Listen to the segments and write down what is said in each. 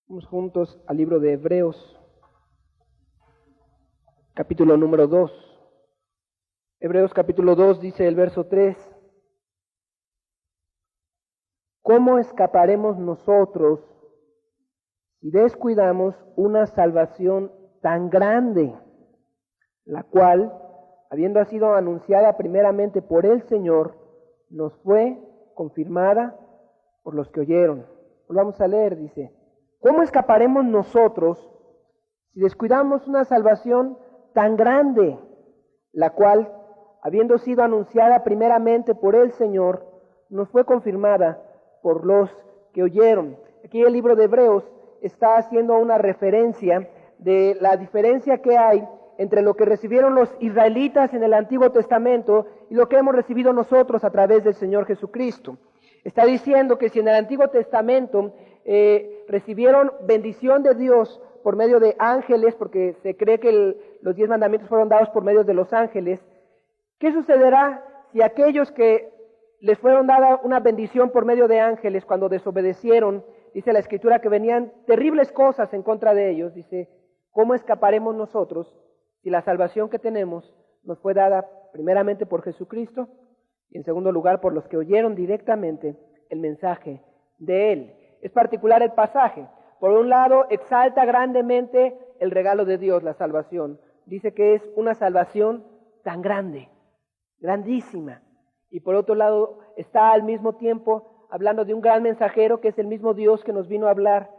Vamos juntos al libro de Hebreos, capítulo número 2. Hebreos capítulo 2 dice el verso 3. ¿Cómo escaparemos nosotros si descuidamos una salvación tan grande, la cual, habiendo sido anunciada primeramente por el Señor, nos fue confirmada por los que oyeron? Volvamos a leer, dice: ¿cómo escaparemos nosotros si descuidamos una salvación tan grande, la cual, habiendo sido anunciada primeramente por el Señor, nos fue confirmada por los que oyeron? Aquí el libro de Hebreos está haciendo una referencia de la diferencia que hay entre lo que recibieron los israelitas en el Antiguo Testamento y lo que hemos recibido nosotros a través del Señor Jesucristo. Está diciendo que si en el Antiguo Testamento recibieron bendición de Dios por medio de ángeles, porque se cree que los 10 mandamientos fueron dados por medio de los ángeles, ¿qué sucederá si aquellos que les fueron dada una bendición por medio de ángeles, cuando desobedecieron, dice la Escritura que venían terribles cosas en contra de ellos? Dice: ¿cómo escaparemos nosotros si la salvación que tenemos nos fue dada primeramente por Jesucristo y en segundo lugar por los que oyeron directamente el mensaje de Él? Es particular el pasaje. Por un lado, exalta grandemente el regalo de Dios, la salvación. Dice que es una salvación tan grande, grandísima. Y por otro lado, está al mismo tiempo hablando de un gran mensajero que es el mismo Dios que nos vino a hablar.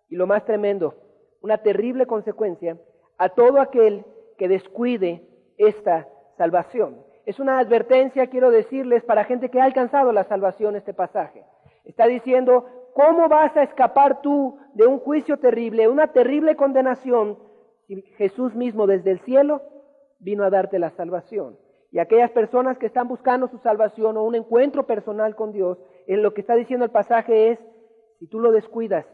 Y lo más tremendo, una terrible consecuencia a todo aquel que descuide esta salvación. Es una advertencia, quiero decirles, para gente que ha alcanzado la salvación, este pasaje. Está diciendo: ¿cómo vas a escapar tú de un juicio terrible, una terrible condenación, si Jesús mismo desde el cielo vino a darte la salvación? Y aquellas personas que están buscando su salvación o un encuentro personal con Dios, en lo que está diciendo el pasaje es: si tú lo descuidas,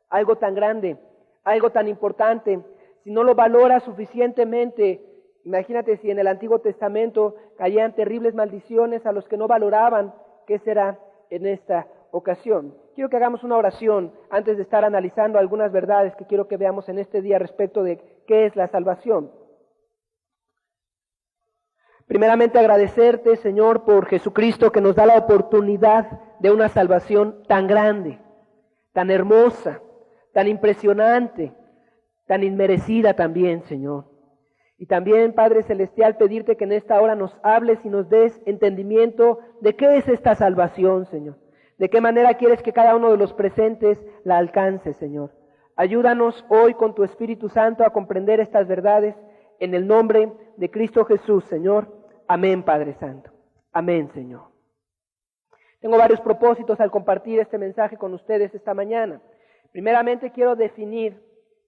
algo tan grande, algo tan importante, si no lo valoras suficientemente. Imagínate si en el Antiguo Testamento caían terribles maldiciones a los que no valoraban, ¿qué será en esta ocasión? Quiero que hagamos una oración antes de estar analizando algunas verdades que quiero que veamos en este día respecto de qué es la salvación. Primeramente, agradecerte, Señor, por Jesucristo, que nos da la oportunidad de una salvación tan grande, tan hermosa, tan impresionante, tan inmerecida también, Señor. Y también, Padre Celestial, pedirte que en esta hora nos hables y nos des entendimiento de qué es esta salvación, Señor. De qué manera quieres que cada uno de los presentes la alcance, Señor. Ayúdanos hoy con tu Espíritu Santo a comprender estas verdades en el nombre de Cristo Jesús, Señor. Amén, Padre Santo. Amén, Señor. Tengo varios propósitos al compartir este mensaje con ustedes esta mañana. Primeramente, quiero definir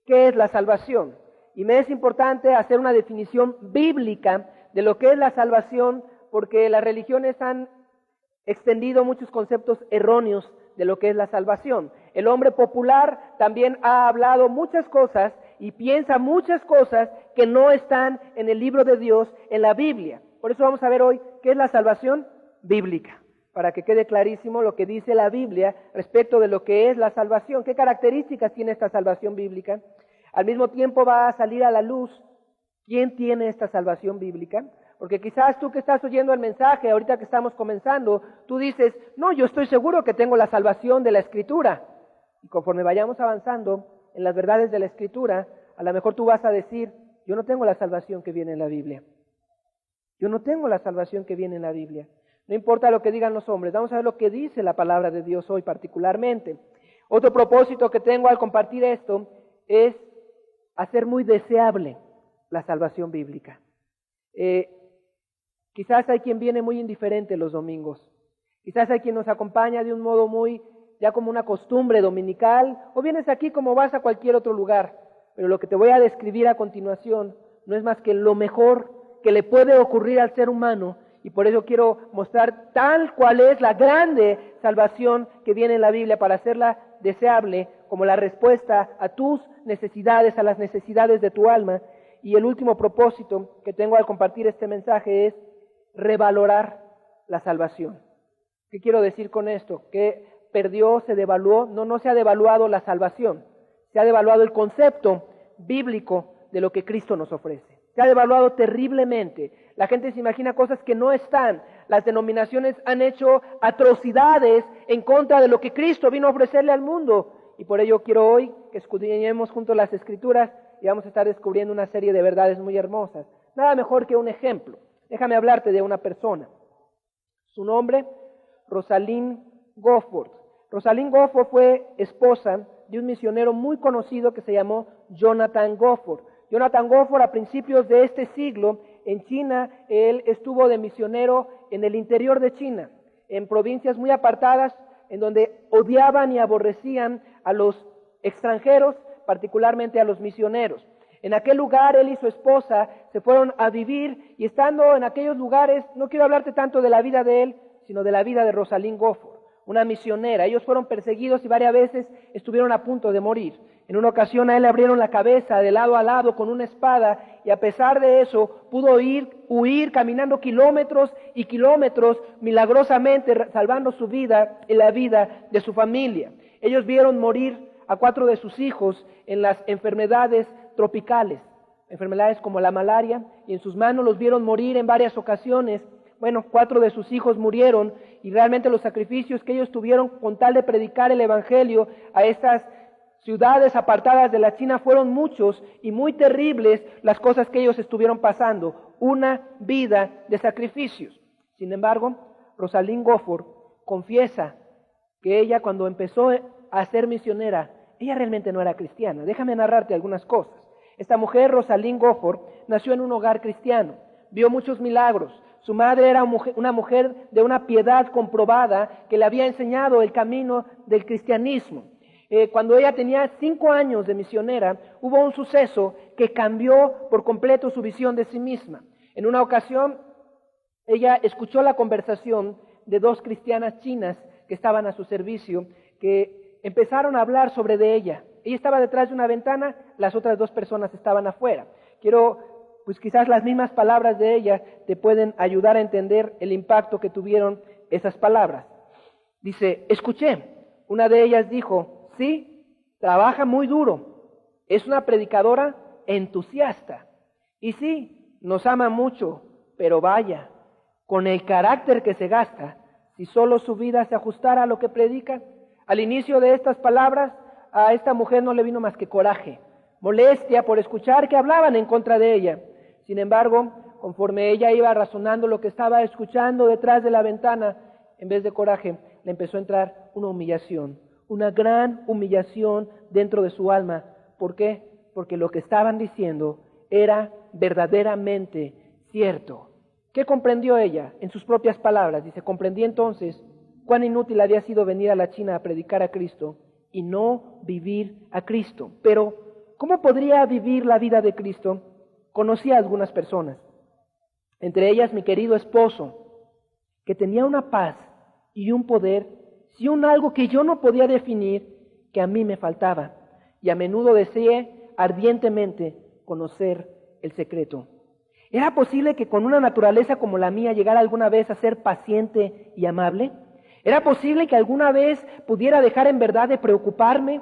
qué es la salvación. Y me es importante hacer una definición bíblica de lo que es la salvación, porque las religiones han extendido muchos conceptos erróneos de lo que es la salvación. El hombre popular también ha hablado muchas cosas y piensa muchas cosas que no están en el libro de Dios, en la Biblia. Por eso vamos a ver hoy qué es la salvación bíblica, para que quede clarísimo lo que dice la Biblia respecto de lo que es la salvación, qué características tiene esta salvación bíblica. Al mismo tiempo va a salir a la luz quién tiene esta salvación bíblica, porque quizás tú que estás oyendo el mensaje, ahorita que estamos comenzando, tú dices: no, yo estoy seguro que tengo la salvación de la Escritura. Y conforme vayamos avanzando en las verdades de la Escritura, a lo mejor tú vas a decir: yo no tengo la salvación que viene en la Biblia. Yo no tengo la salvación que viene en la Biblia. No importa lo que digan los hombres, vamos a ver lo que dice la palabra de Dios hoy particularmente. Otro propósito que tengo al compartir esto es hacer muy deseable la salvación bíblica. Quizás hay quien viene muy indiferente los domingos. Quizás hay quien nos acompaña de un modo muy, ya como una costumbre dominical, o vienes aquí como vas a cualquier otro lugar. Pero lo que te voy a describir a continuación no es más que lo mejor que le puede ocurrir al ser humano, y por eso quiero mostrar tal cual es la grande salvación que viene en la Biblia, para hacerla deseable como la respuesta a tus necesidades, a las necesidades de tu alma. Y el último propósito que tengo al compartir este mensaje es revalorar la salvación. ¿Qué quiero decir con esto? Que perdió, se devaluó. No se ha devaluado la salvación, Se ha devaluado el concepto bíblico de lo que Cristo nos ofrece. Se ha devaluado terriblemente. La gente se imagina cosas que no están. Las denominaciones han hecho atrocidades en contra de lo que Cristo vino a ofrecerle al mundo. Y por ello quiero hoy que escudriñemos juntos las Escrituras y vamos a estar descubriendo una serie de verdades muy hermosas. Nada mejor que un ejemplo. Déjame hablarte de una persona. Su nombre, Rosalind Goforth. Rosalind Goforth fue esposa de un misionero muy conocido que se llamó Jonathan Goforth. Jonathan Goforth, a principios de este siglo, en China, él estuvo de misionero en el interior de China, en provincias muy apartadas, en donde odiaban y aborrecían a los extranjeros, particularmente a los misioneros. En aquel lugar él y su esposa se fueron a vivir y estando en aquellos lugares, no quiero hablarte tanto de la vida de él, sino de la vida de Rosalind Goforth, una misionera. Ellos fueron perseguidos y varias veces estuvieron a punto de morir. En una ocasión a él le abrieron la cabeza de lado a lado con una espada y a pesar de eso pudo huir caminando kilómetros y kilómetros, milagrosamente salvando su vida y la vida de su familia. Ellos vieron morir a 4 de sus hijos en las enfermedades tropicales, enfermedades como la malaria, y en sus manos los vieron morir en varias ocasiones. Bueno, 4 de sus hijos murieron y realmente los sacrificios que ellos tuvieron con tal de predicar el Evangelio a estas ciudades apartadas de la China fueron muchos y muy terribles las cosas que ellos estuvieron pasando, una vida de sacrificios. Sin embargo, Rosalind Goforth confiesa que ella cuando empezó a ser misionera, ella realmente no era cristiana. Déjame narrarte algunas cosas. Esta mujer, Rosalind Goforth, nació en un hogar cristiano, vio muchos milagros. Su madre era una mujer de una piedad comprobada que le había enseñado el camino del cristianismo. Cuando ella tenía 5 años de misionera, hubo un suceso que cambió por completo su visión de sí misma. En una ocasión, ella escuchó la conversación de 2 cristianas chinas que estaban a su servicio, que empezaron a hablar sobre de ella. Ella estaba detrás de una ventana, las otras 2 personas estaban afuera. Pues quizás las mismas palabras de ella te pueden ayudar a entender el impacto que tuvieron esas palabras. Dice, escuché, una de ellas dijo, sí, trabaja muy duro, es una predicadora entusiasta, y sí, nos ama mucho, pero vaya, con el carácter que se gasta, si solo su vida se ajustara a lo que predica. Al inicio de estas palabras, a esta mujer no le vino más que coraje, molestia por escuchar que hablaban en contra de ella. Sin embargo, conforme ella iba razonando lo que estaba escuchando detrás de la ventana, en vez de coraje, le empezó a entrar una humillación, una gran humillación dentro de su alma. ¿Por qué? Porque lo que estaban diciendo era verdaderamente cierto. ¿Qué comprendió ella? En sus propias palabras, dice, comprendí entonces cuán inútil había sido venir a la China a predicar a Cristo y no vivir a Cristo. Pero, ¿cómo podría vivir la vida de Cristo? Conocí a algunas personas, entre ellas mi querido esposo, que tenía una paz y un poder, y un algo que yo no podía definir, que a mí me faltaba, y a menudo deseé ardientemente conocer el secreto. ¿Era posible que con una naturaleza como la mía llegara alguna vez a ser paciente y amable? ¿Era posible que alguna vez pudiera dejar en verdad de preocuparme?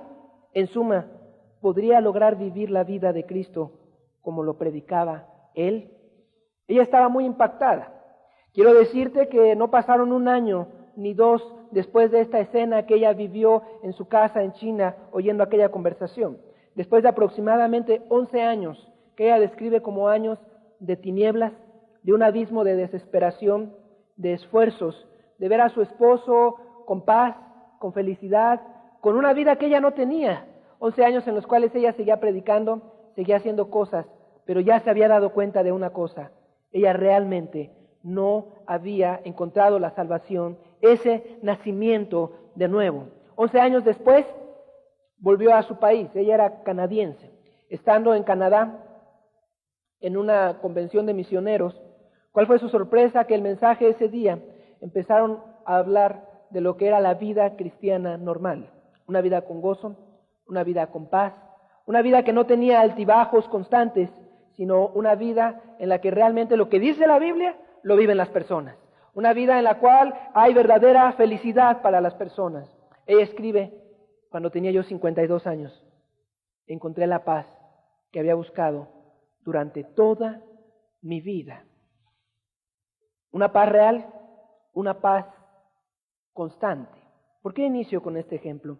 En suma, ¿podría lograr vivir la vida de Cristo como lo predicaba Él? Ella estaba muy impactada. Quiero decirte que no pasaron 1 año ni 2 después de esta escena que ella vivió en su casa en China oyendo aquella conversación. Después de aproximadamente 11 años, que ella describe como años de tinieblas, de un abismo de desesperación, de esfuerzos, de ver a su esposo con paz, con felicidad, con una vida que ella no tenía. 11 años en los cuales ella seguía predicando, seguía haciendo cosas, pero ya se había dado cuenta de una cosa: ella realmente no había encontrado la salvación, ese nacimiento de nuevo. 11 años después, volvió a su país. Ella era canadiense. Estando en Canadá, en una convención de misioneros, ¿cuál fue su sorpresa? Que el mensaje ese día empezaron a hablar de lo que era la vida cristiana normal. Una vida con gozo, una vida con paz, una vida que no tenía altibajos constantes, sino una vida en la que realmente lo que dice la Biblia lo viven las personas. Una vida en la cual hay verdadera felicidad para las personas. Ella escribe cuando tenía yo 52 años. encontré la paz que había buscado durante toda mi vida. Una paz real, una paz constante. ¿Por qué inicio con este ejemplo?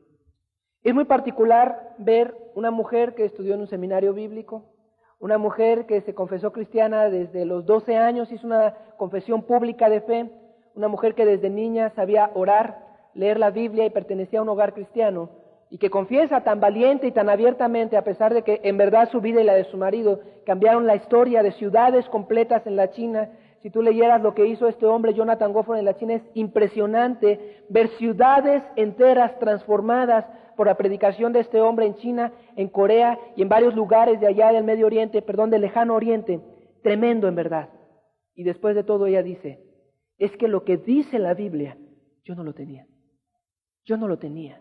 Es muy particular ver una mujer que estudió en un seminario bíblico, una mujer que se confesó cristiana desde los 12 años, hizo una confesión pública de fe, una mujer que desde niña sabía orar, leer la Biblia y pertenecía a un hogar cristiano, y que confiesa tan valiente y tan abiertamente, a pesar de que en verdad su vida y la de su marido cambiaron la historia de ciudades completas en la China. Si tú leyeras lo que hizo este hombre, Jonathan Gofford, en la China, es impresionante ver ciudades enteras transformadas por la predicación de este hombre en China, en Corea y en varios lugares de allá del Medio Oriente, del Lejano Oriente. Tremendo en verdad. Y después de todo ella dice, es que lo que dice la Biblia, yo no lo tenía. Yo no lo tenía.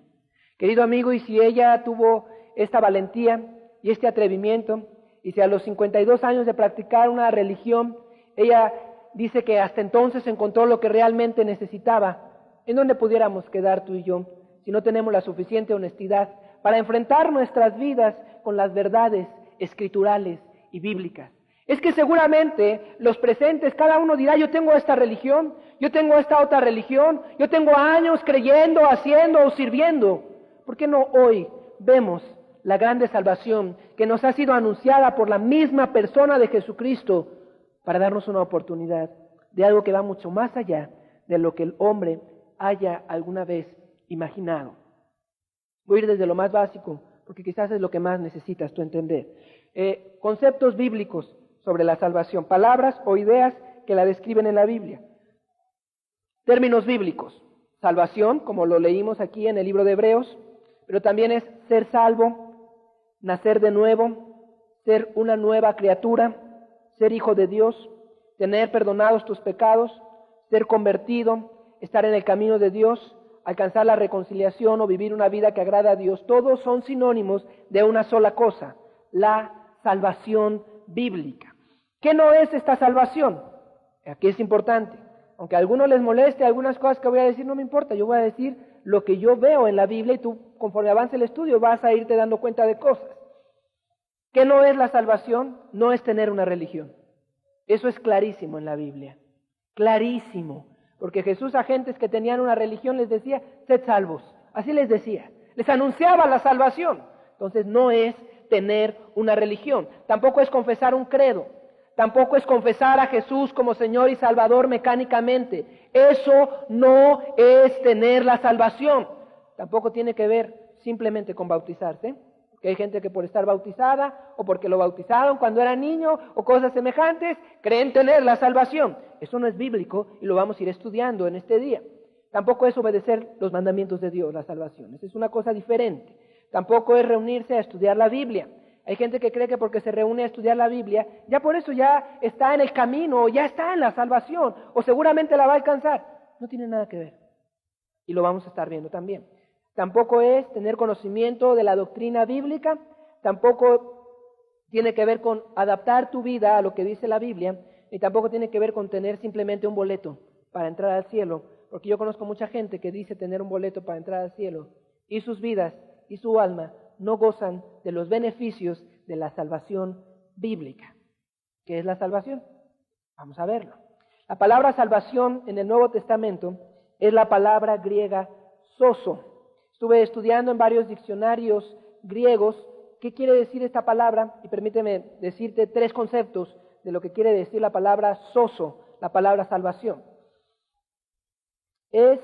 Querido amigo, y si ella tuvo esta valentía y este atrevimiento, y si a los 52 años de practicar una religión, ella dice que hasta entonces encontró lo que realmente necesitaba, ¿en dónde pudiéramos quedar tú y yo si no tenemos la suficiente honestidad para enfrentar nuestras vidas con las verdades escriturales y bíblicas? Es que seguramente los presentes, cada uno dirá, yo tengo esta religión, yo tengo esta otra religión, yo tengo años creyendo, haciendo o sirviendo. ¿Por qué no hoy vemos la grande salvación que nos ha sido anunciada por la misma persona de Jesucristo para darnos una oportunidad de algo que va mucho más allá de lo que el hombre haya alguna vez imaginado? Voy a ir desde lo más básico, porque quizás es lo que más necesitas tú entender. Conceptos bíblicos sobre la salvación, palabras o ideas que la describen en la Biblia. Términos bíblicos, salvación, como lo leímos aquí en el libro de Hebreos, pero también es ser salvo, nacer de nuevo, ser una nueva criatura, ser hijo de Dios, tener perdonados tus pecados, ser convertido, estar en el camino de Dios, alcanzar la reconciliación o vivir una vida que agrada a Dios. Todos son sinónimos de una sola cosa, la salvación bíblica. ¿Qué no es esta salvación? Aquí es importante. Aunque a algunos les moleste algunas cosas que voy a decir, no me importa, yo voy a decir lo que yo veo en la Biblia y tú, conforme avance el estudio, vas a irte dando cuenta de cosas. ¿Qué no es la salvación? No es tener una religión. Eso es clarísimo en la Biblia. Clarísimo. Porque Jesús a gentes que tenían una religión les decía, sed salvos. Así les decía. Les anunciaba la salvación. Entonces no es tener una religión. Tampoco es confesar un credo. Tampoco es confesar a Jesús como Señor y Salvador mecánicamente. Eso no es tener la salvación. Tampoco tiene que ver simplemente con bautizarse. Porque hay gente que por estar bautizada o porque lo bautizaron cuando era niño o cosas semejantes, creen tener la salvación. Eso no es bíblico y lo vamos a ir estudiando en este día. Tampoco es obedecer los mandamientos de Dios, la salvación. Esa es una cosa diferente. Tampoco es reunirse a estudiar la Biblia. Hay gente que cree que porque se reúne a estudiar la Biblia, ya por eso ya está en el camino, o ya está en la salvación, o seguramente la va a alcanzar. No tiene nada que ver. Y lo vamos a estar viendo también. Tampoco es tener conocimiento de la doctrina bíblica, tampoco tiene que ver con adaptar tu vida a lo que dice la Biblia, ni tampoco tiene que ver con tener simplemente un boleto para entrar al cielo, porque yo conozco mucha gente que dice tener un boleto para entrar al cielo, y sus vidas y su alma no gozan de los beneficios de la salvación bíblica. ¿Qué es la salvación? Vamos a verlo. La palabra salvación en el Nuevo Testamento es la palabra griega sozo. Estuve estudiando en varios diccionarios griegos qué quiere decir esta palabra y permíteme decirte 3 conceptos de lo que quiere decir la palabra sozo, la palabra salvación. Es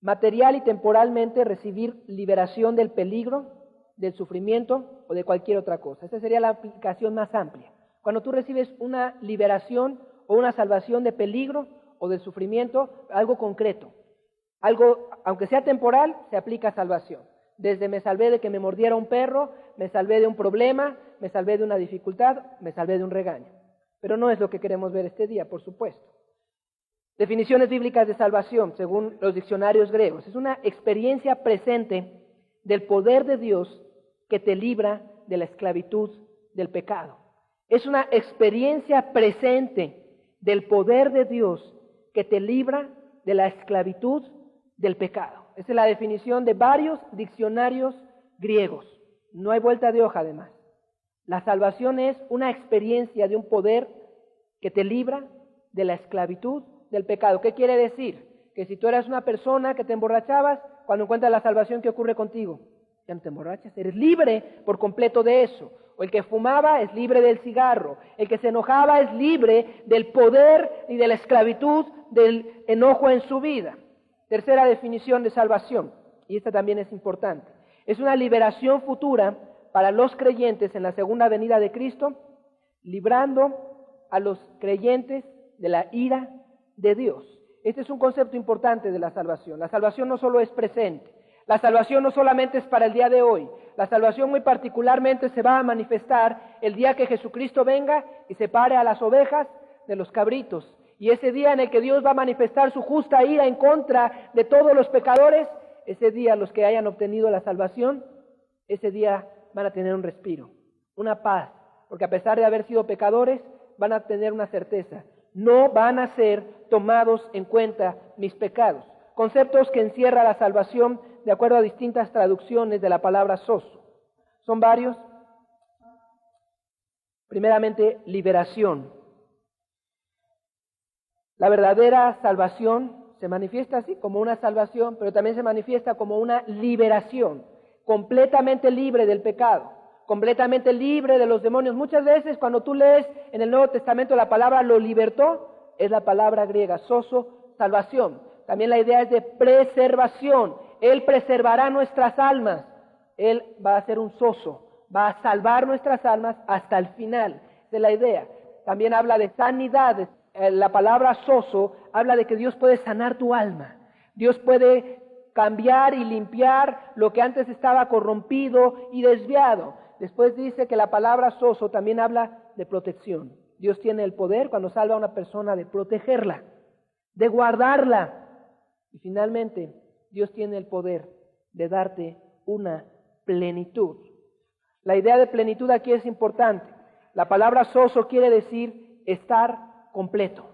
material y temporalmente recibir liberación del peligro, del sufrimiento o de cualquier otra cosa. Esa sería la aplicación más amplia. Cuando tú recibes una liberación o una salvación de peligro o del sufrimiento, algo concreto. Algo, aunque sea temporal, se aplica salvación. Desde me salvé de que me mordiera un perro, me salvé de un problema, me salvé de una dificultad, me salvé de un regaño. Pero no es lo que queremos ver este día, por supuesto. Definiciones bíblicas de salvación, según los diccionarios griegos. Es una experiencia presente del poder de Dios que te libra de la esclavitud del pecado. Es una experiencia presente del poder de Dios que te libra de la esclavitud del pecado. Esa es la definición de varios diccionarios griegos. No hay vuelta de hoja además. La salvación es una experiencia de un poder que te libra de la esclavitud del pecado. ¿Qué quiere decir? Que si tú eras una persona que te emborrachabas, cuando encuentras la salvación, ¿qué ocurre contigo? Ya no te emborrachas, eres libre por completo de eso. O el que fumaba es libre del cigarro, el que se enojaba es libre del poder y de la esclavitud del enojo en su vida. Tercera definición de salvación, y esta también es importante, es una liberación futura para los creyentes en la segunda venida de Cristo, librando a los creyentes de la ira de Dios. Este es un concepto importante de la salvación. La salvación no solo es presente, la salvación no solamente es para el día de hoy, la salvación muy particularmente se va a manifestar el día que Jesucristo venga y separe a las ovejas de los cabritos. Y ese día en el que Dios va a manifestar su justa ira en contra de todos los pecadores, ese día los que hayan obtenido la salvación, ese día van a tener un respiro, una paz, porque a pesar de haber sido pecadores, van a tener una certeza, no van a ser tomados en cuenta mis pecados. Conceptos que encierra la salvación de acuerdo a distintas traducciones de la palabra sozo. Son varios. Primeramente, liberación. La verdadera salvación se manifiesta así, como una salvación, pero también se manifiesta como una liberación, completamente libre del pecado, completamente libre de los demonios. Muchas veces cuando tú lees en el Nuevo Testamento la palabra lo libertó, es la palabra griega, sozo, salvación. También la idea es de preservación. Él preservará nuestras almas. Él va a ser un sozo, va a salvar nuestras almas hasta el final. Esa es la idea. También habla de sanidad. La palabra sozo habla de que Dios puede sanar tu alma. Dios puede cambiar y limpiar lo que antes estaba corrompido y desviado. Después dice que la palabra sozo también habla de protección. Dios tiene el poder cuando salva a una persona de protegerla, de guardarla. Y finalmente, Dios tiene el poder de darte una plenitud. La idea de plenitud aquí es importante. La palabra sozo quiere decir estar completo.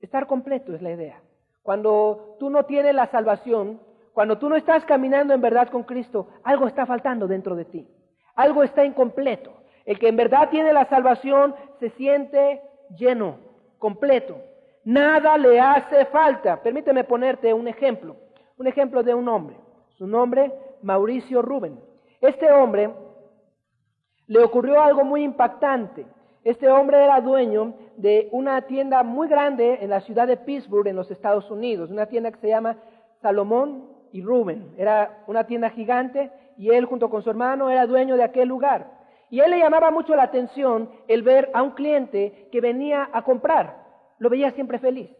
Estar completo es la idea. Cuando tú no tienes la salvación, cuando tú no estás caminando en verdad con Cristo, algo está faltando dentro de ti. Algo está incompleto. El que en verdad tiene la salvación se siente lleno, completo. Nada le hace falta. Permíteme ponerte un ejemplo de un hombre. Su nombre, Mauricio Rubén. Este hombre le ocurrió algo muy impactante. Este hombre era dueño de una tienda muy grande en la ciudad de Pittsburgh, en los Estados Unidos, una tienda que se llama Salomón y Rubén. Era una tienda gigante y él junto con su hermano era dueño de aquel lugar. Y a él le llamaba mucho la atención el ver a un cliente que venía a comprar. Lo veía siempre feliz.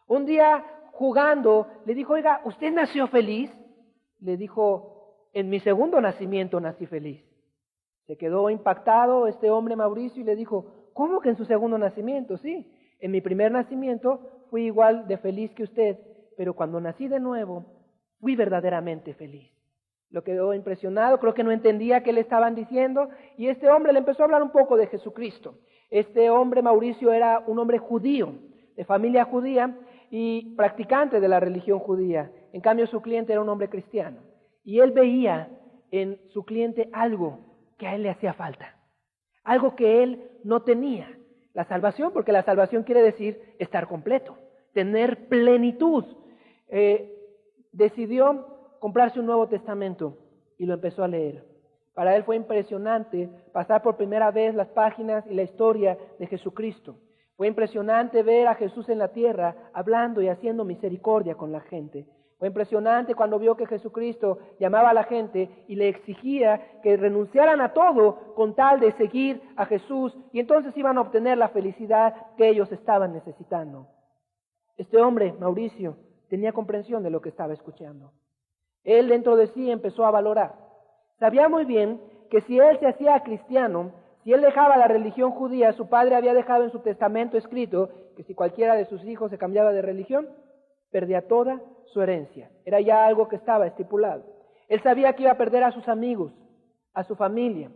Un día jugando le dijo, oiga, ¿usted nació feliz? Le dijo, en mi segundo nacimiento nací feliz. Se quedó impactado este hombre Mauricio y le dijo, ¿cómo que en su segundo nacimiento? Sí, en mi primer nacimiento fui igual de feliz que usted, pero cuando nací de nuevo fui verdaderamente feliz. Lo quedó impresionado, creo que no entendía qué le estaban diciendo y este hombre le empezó a hablar un poco de Jesucristo. Este hombre Mauricio era un hombre judío, de familia judía y practicante de la religión judía. En cambio su cliente era un hombre cristiano y él veía en su cliente algo que a él le hacía falta, algo que él no tenía, la salvación, porque la salvación quiere decir estar completo, tener plenitud. Decidió comprarse un Nuevo Testamento y lo empezó a leer. Para él fue impresionante pasar por primera vez las páginas y la historia de Jesucristo. Fue impresionante ver a Jesús en la tierra hablando y haciendo misericordia con la gente. Fue impresionante cuando vio que Jesucristo llamaba a la gente y le exigía que renunciaran a todo con tal de seguir a Jesús y entonces iban a obtener la felicidad que ellos estaban necesitando. Este hombre, Mauricio, tenía comprensión de lo que estaba escuchando. Él dentro de sí empezó a valorar. Sabía muy bien que si él se hacía cristiano, si él dejaba la religión judía, su padre había dejado en su testamento escrito que si cualquiera de sus hijos se cambiaba de religión, perdía toda su herencia. Era ya algo que estaba estipulado. Él sabía que iba a perder a sus amigos, a su familia.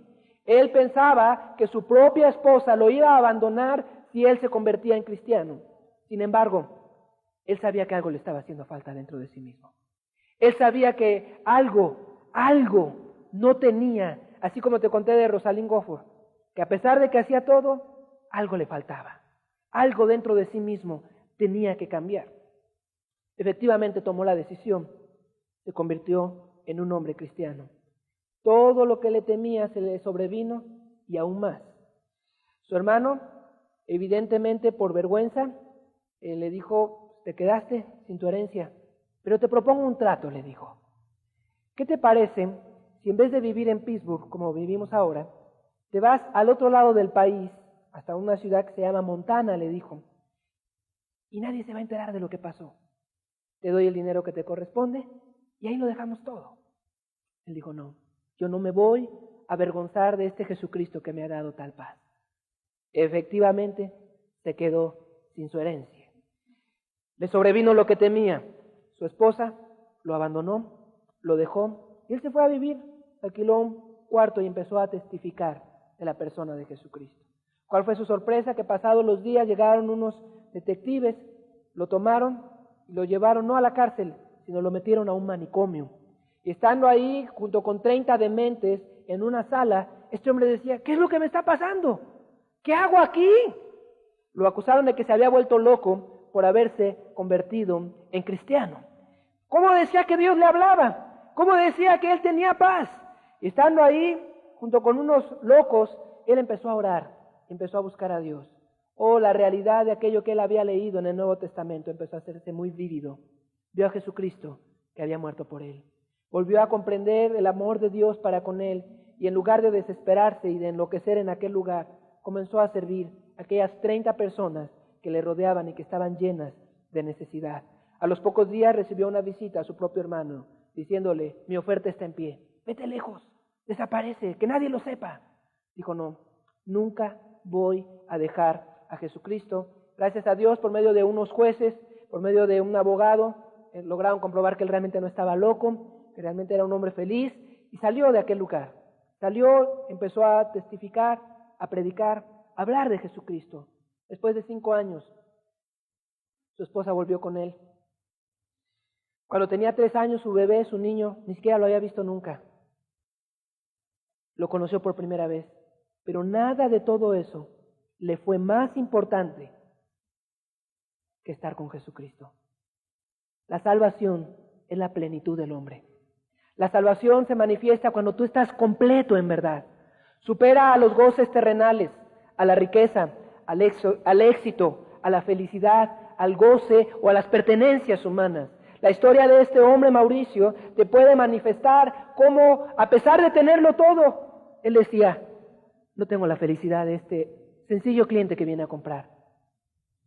Él pensaba que su propia esposa lo iba a abandonar si él se convertía en cristiano. Sin embargo, él sabía que algo le estaba haciendo falta dentro de sí mismo. Él sabía que algo no tenía, así como te conté de Rosalind Gofford, que a pesar de que hacía todo, algo le faltaba. Algo dentro de sí mismo tenía que cambiar. Efectivamente tomó la decisión, se convirtió en un hombre cristiano. Todo lo que le temía se le sobrevino y aún más. Su hermano, evidentemente por vergüenza, le dijo, te quedaste sin tu herencia, pero te propongo un trato, le dijo. ¿Qué te parece si en vez de vivir en Pittsburgh, como vivimos ahora, te vas al otro lado del país, hasta una ciudad que se llama Montana, le dijo, y nadie se va a enterar de lo que pasó? Te doy el dinero que te corresponde y ahí lo dejamos todo. Él dijo, no, yo no me voy a avergonzar de este Jesucristo que me ha dado tal paz. Efectivamente, se quedó sin su herencia. Le sobrevino lo que temía. Su esposa lo abandonó, lo dejó, y él se fue a vivir, alquiló un cuarto y empezó a testificar de la persona de Jesucristo. ¿Cuál fue su sorpresa? Que pasados los días llegaron unos detectives, lo tomaron y lo llevaron no a la cárcel, sino lo metieron a un manicomio. Y estando ahí, junto con 30 dementes, en una sala, este hombre decía, ¿qué es lo que me está pasando? ¿Qué hago aquí? Lo acusaron de que se había vuelto loco por haberse convertido en cristiano. ¿Cómo decía que Dios le hablaba? ¿Cómo decía que él tenía paz? Y estando ahí, junto con unos locos, él empezó a orar, empezó a buscar a Dios. La realidad de aquello que él había leído en el Nuevo Testamento empezó a hacerse muy vívido. Vio a Jesucristo que había muerto por él. Volvió a comprender el amor de Dios para con él y en lugar de desesperarse y de enloquecer en aquel lugar, comenzó a servir a aquellas 30 personas que le rodeaban y que estaban llenas de necesidad. A los pocos días recibió una visita a su propio hermano, diciéndole, mi oferta está en pie, vete lejos, desaparece, que nadie lo sepa. Dijo, no, nunca voy a dejar a Jesucristo. Gracias a Dios, por medio de unos jueces, por medio de un abogado, lograron comprobar que él realmente no estaba loco, que realmente era un hombre feliz, y salió de aquel lugar. Salió, empezó a testificar, a predicar, a hablar de Jesucristo. Después de 5 años, su esposa volvió con él. Cuando tenía 3 años, su bebé, su niño, ni siquiera lo había visto nunca. Lo conoció por primera vez. Pero nada de todo eso le fue más importante que estar con Jesucristo. La salvación es la plenitud del hombre. La salvación se manifiesta cuando tú estás completo en verdad. Supera a los goces terrenales, a la riqueza, al éxito, a la felicidad, al goce o a las pertenencias humanas. La historia de este hombre, Mauricio, te puede manifestar cómo, a pesar de tenerlo todo, él decía, no tengo la felicidad de este sencillo cliente que viene a comprar.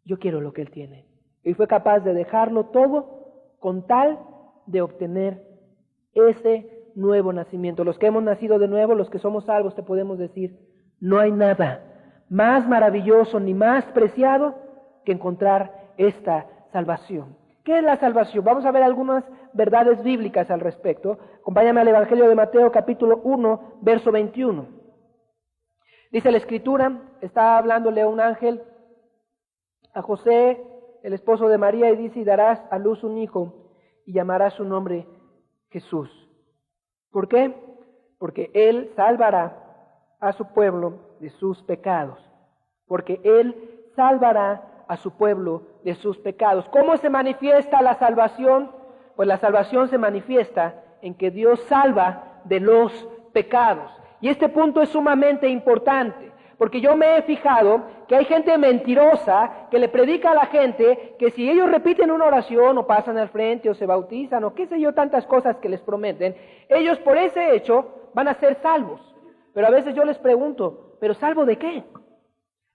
Yo quiero lo que él tiene. Y fue capaz de dejarlo todo con tal de obtener ese nuevo nacimiento. Los que hemos nacido de nuevo, los que somos salvos, te podemos decir, no hay nada más maravilloso ni más preciado que encontrar esta salvación. ¿Qué es la salvación? Vamos a ver algunas verdades bíblicas al respecto. Acompáñame al Evangelio de Mateo, capítulo 1, verso 21. Dice la Escritura, está hablándole un ángel a José, el esposo de María, y dice, y darás a luz un hijo, y llamarás su nombre Jesús. ¿Por qué? Porque él salvará a su pueblo de sus pecados. Porque él salvará a su pueblo de sus pecados. ¿Cómo se manifiesta la salvación? Pues la salvación se manifiesta en que Dios salva de los pecados. Y este punto es sumamente importante, porque yo me he fijado que hay gente mentirosa que le predica a la gente que si ellos repiten una oración o pasan al frente o se bautizan o qué sé yo, tantas cosas que les prometen, ellos por ese hecho van a ser salvos. Pero a veces yo les pregunto, ¿pero salvo de qué?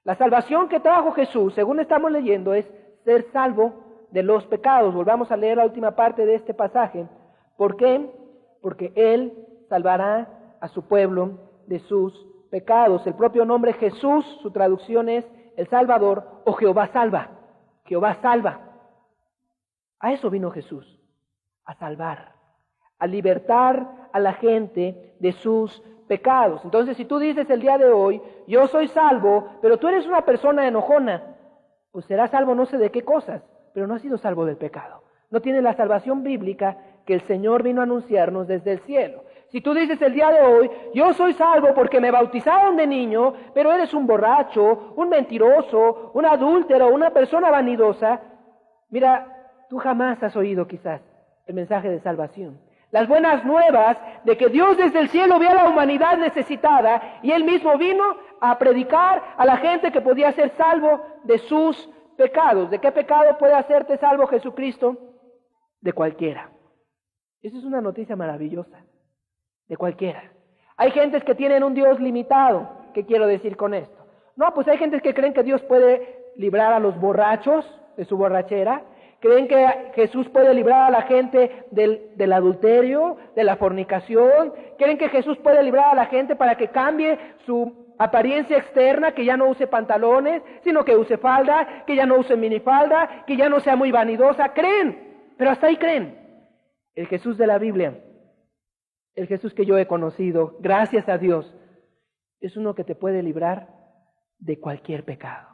La salvación que trajo Jesús, según estamos leyendo, es ser salvo de los pecados. Volvamos a leer la última parte de este pasaje. ¿Por qué? Porque Él salvará a su pueblo de sus pecados. El propio nombre Jesús, su traducción es el Salvador o Jehová salva. Jehová salva. A eso vino Jesús, a salvar, a libertar a la gente de sus pecados. Entonces, si tú dices el día de hoy, yo soy salvo, pero tú eres una persona enojona, pues serás salvo no sé de qué cosas, pero no has sido salvo del pecado. No tienes la salvación bíblica que el Señor vino a anunciarnos desde el cielo. Si tú dices el día de hoy, yo soy salvo porque me bautizaron de niño, pero eres un borracho, un mentiroso, un adúltero, una persona vanidosa, mira, tú jamás has oído quizás el mensaje de salvación. Las buenas nuevas de que Dios desde el cielo vio a la humanidad necesitada y Él mismo vino a predicar a la gente que podía ser salvo de sus pecados. ¿De qué pecado puede hacerte salvo Jesucristo? De cualquiera. Esa es una noticia maravillosa. De cualquiera. Hay gentes que tienen un Dios limitado. ¿Qué quiero decir con esto? No, pues hay gentes que creen que Dios puede librar a los borrachos de su borrachera. Creen que Jesús puede librar a la gente del adulterio, de la fornicación. Creen que Jesús puede librar a la gente para que cambie su apariencia externa, que ya no use pantalones, sino que use falda, que ya no use minifalda, que ya no sea muy vanidosa. Creen, pero hasta ahí creen. El Jesús de la Biblia, el Jesús que yo he conocido, gracias a Dios, es uno que te puede librar de cualquier pecado,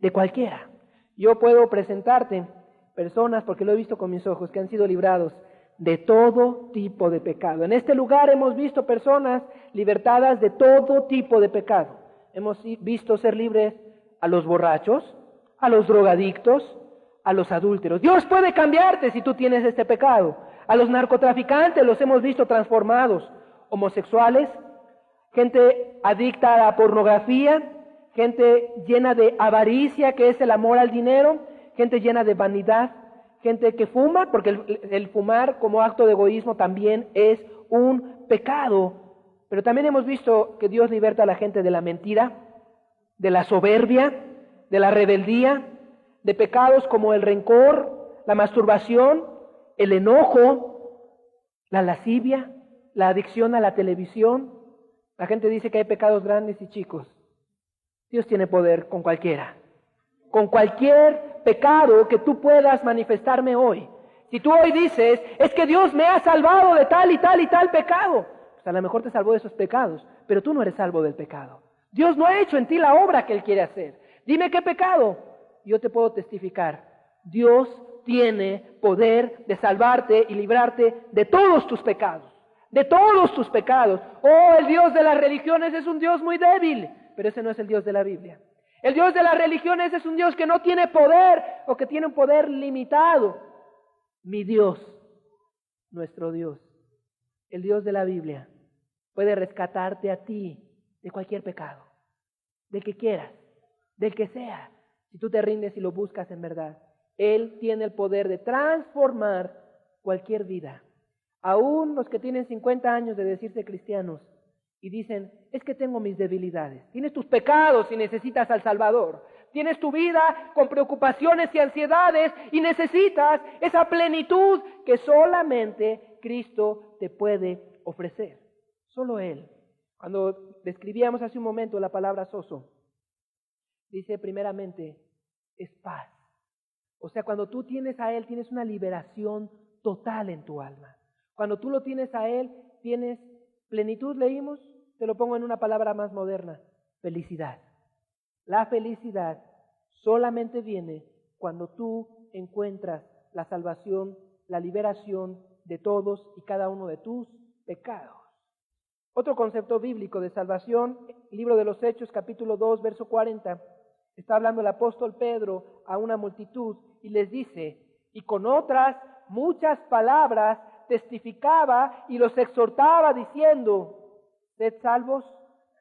de cualquiera. Yo puedo presentarte personas, porque lo he visto con mis ojos, que han sido librados de todo tipo de pecado. En este lugar hemos visto personas libertadas de todo tipo de pecado. Hemos visto ser libres a los borrachos, a los drogadictos, a los adúlteros. Dios puede cambiarte si tú tienes este pecado. A los narcotraficantes los hemos visto transformados. Homosexuales, gente adicta a la pornografía, gente llena de avaricia, que es el amor al dinero, gente llena de vanidad, gente que fuma, porque el fumar como acto de egoísmo también es un pecado. Pero también hemos visto que Dios liberta a la gente de la mentira, de la soberbia, de la rebeldía, de pecados como el rencor, la masturbación, el enojo, la lascivia, la adicción a la televisión. La gente dice que hay pecados grandes y chicos. Dios tiene poder con cualquiera. Con cualquier pecado que tú puedas manifestarme hoy. Si tú hoy dices, es que Dios me ha salvado de tal y tal y tal pecado, pues a lo mejor te salvó de esos pecados, pero tú no eres salvo del pecado. Dios no ha hecho en ti la obra que Él quiere hacer. Dime qué pecado. Yo te puedo testificar. Dios tiene poder de salvarte y librarte de todos tus pecados. De todos tus pecados. Oh, el Dios de las religiones es un Dios muy débil, pero ese no es el Dios de la Biblia. El Dios de las religiones es un Dios que no tiene poder o que tiene un poder limitado. Mi Dios, nuestro Dios, el Dios de la Biblia, puede rescatarte a ti de cualquier pecado, del que quieras, del que sea, si tú te rindes y lo buscas en verdad. Él tiene el poder de transformar cualquier vida. Aún los que tienen 50 años de decirse cristianos y dicen, es que tengo mis debilidades. Tienes tus pecados y necesitas al Salvador. Tienes tu vida con preocupaciones y ansiedades y necesitas esa plenitud que solamente Cristo te puede ofrecer. Solo Él. Cuando describíamos hace un momento la palabra sozo, dice primeramente, es paz. O sea, cuando tú tienes a Él, tienes una liberación total en tu alma. Cuando tú lo tienes a Él, tienes plenitud, leímos, te lo pongo en una palabra más moderna, felicidad. La felicidad solamente viene cuando tú encuentras la salvación, la liberación de todos y cada uno de tus pecados. Otro concepto bíblico de salvación, libro de los Hechos, capítulo 2, verso 40, está hablando el apóstol Pedro a una multitud y les dice, y con otras muchas palabras testificaba y los exhortaba diciendo, sed salvos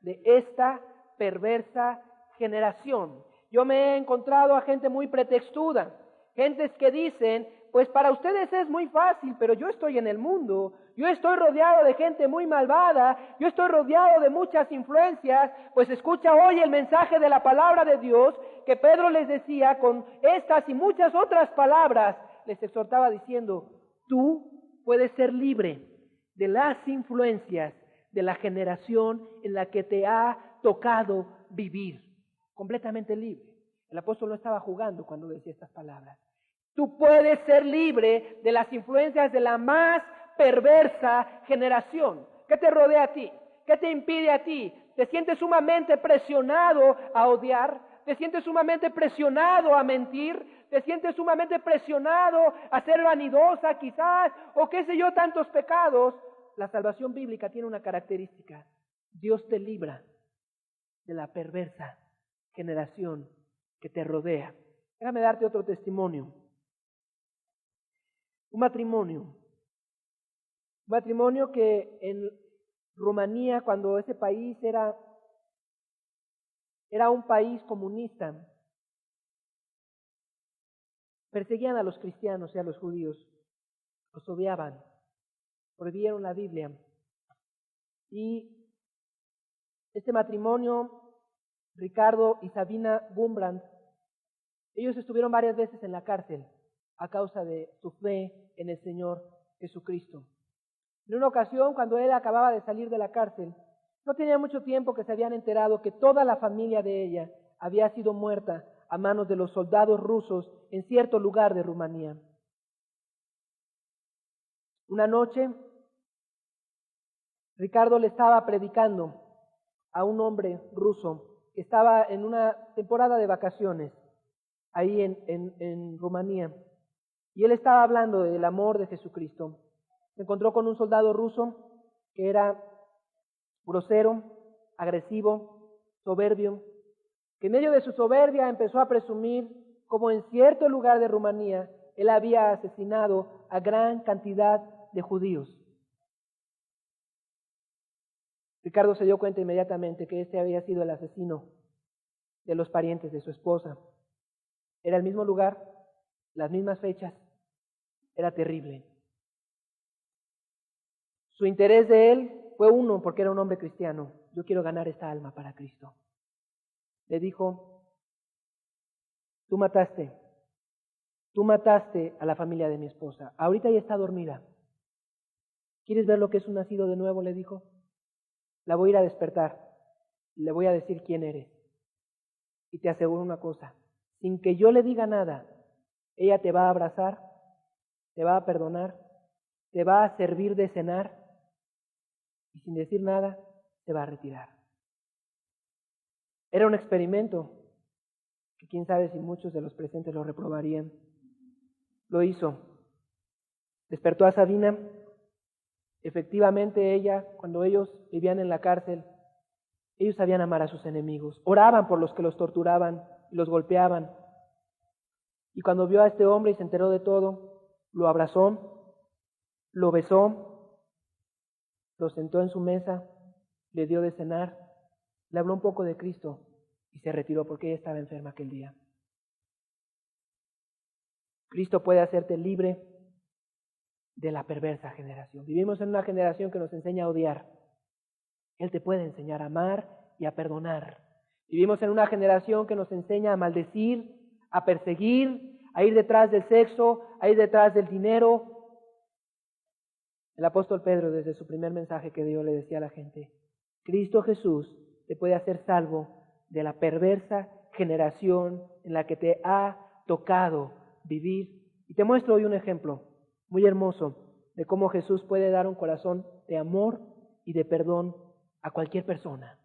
de esta perversa generación. Yo me he encontrado a gente muy pretextuda, gentes que dicen, pues para ustedes es muy fácil, pero yo estoy en el mundo, yo estoy rodeado de gente muy malvada, yo estoy rodeado de muchas influencias, pues escucha hoy el mensaje de la palabra de Dios que Pedro les decía con estas y muchas otras palabras, les exhortaba diciendo, tú puedes ser libre de las influencias de la generación en la que te ha tocado vivir, completamente libre. El apóstol no estaba jugando cuando decía estas palabras. Tú puedes ser libre de las influencias de la más perversa generación. ¿Qué te rodea a ti? ¿Qué te impide a ti? ¿Te sientes sumamente presionado a odiar? ¿Te sientes sumamente presionado a mentir? ¿Te sientes sumamente presionado a ser vanidosa quizás? O qué sé yo, tantos pecados. la salvación bíblica tiene una característica. Dios te libra de la perversa generación que te rodea. Déjame darte otro testimonio. Un matrimonio que en Rumanía, cuando ese país era un país comunista, perseguían a los cristianos y a los judíos, los odiaban, prohibieron la Biblia. Y este matrimonio, Ricardo y Sabina Gumbrand, ellos estuvieron varias veces en la cárcel a causa de su fe en el Señor Jesucristo. En una ocasión, cuando él acababa de salir de la cárcel, no tenía mucho tiempo que se habían enterado que toda la familia de ella había sido muerta a manos de los soldados rusos en cierto lugar de Rumanía. Una noche, Ricardo le estaba predicando a un hombre ruso que estaba en una temporada de vacaciones ahí en Rumanía. Y él estaba hablando del amor de Jesucristo. Se encontró con un soldado ruso que era grosero, agresivo, soberbio, que en medio de su soberbia empezó a presumir cómo en cierto lugar de Rumanía él había asesinado a gran cantidad de judíos. Ricardo se dio cuenta inmediatamente que este había sido el asesino de los parientes de su esposa. Era el mismo lugar, las mismas fechas, era terrible. Su interés de él fue uno, porque era un hombre cristiano. Yo quiero ganar esta alma para Cristo. Le dijo, tú mataste a la familia de mi esposa. Ahorita ya está dormida. ¿Quieres ver lo que es un nacido de nuevo? Le dijo. La voy a ir a despertar. Le voy a decir quién eres. Y te aseguro una cosa, sin que yo le diga nada, ella te va a abrazar, te va a perdonar, te va a servir de cenar y sin decir nada, te va a retirar. Era un experimento que quién sabe si muchos de los presentes lo reprobarían. Lo hizo. Despertó a Sabina. Efectivamente ella, cuando ellos vivían en la cárcel, ellos sabían amar a sus enemigos. Oraban por los que los torturaban y los golpeaban. Y cuando vio a este hombre y se enteró de todo, lo abrazó, lo besó, lo sentó en su mesa, le dio de cenar, le habló un poco de Cristo y se retiró porque ella estaba enferma aquel día. Cristo puede hacerte libre de la perversa generación. Vivimos en una generación que nos enseña a odiar. Él te puede enseñar a amar y a perdonar. Vivimos en una generación que nos enseña a maldecir, a perseguir, a ir detrás del sexo, a ir detrás del dinero. El apóstol Pedro, desde su primer mensaje que dio, le decía a la gente, Cristo Jesús te puede hacer salvo de la perversa generación en la que te ha tocado vivir. Y te muestro hoy un ejemplo muy hermoso de cómo Jesús puede dar un corazón de amor y de perdón a cualquier persona.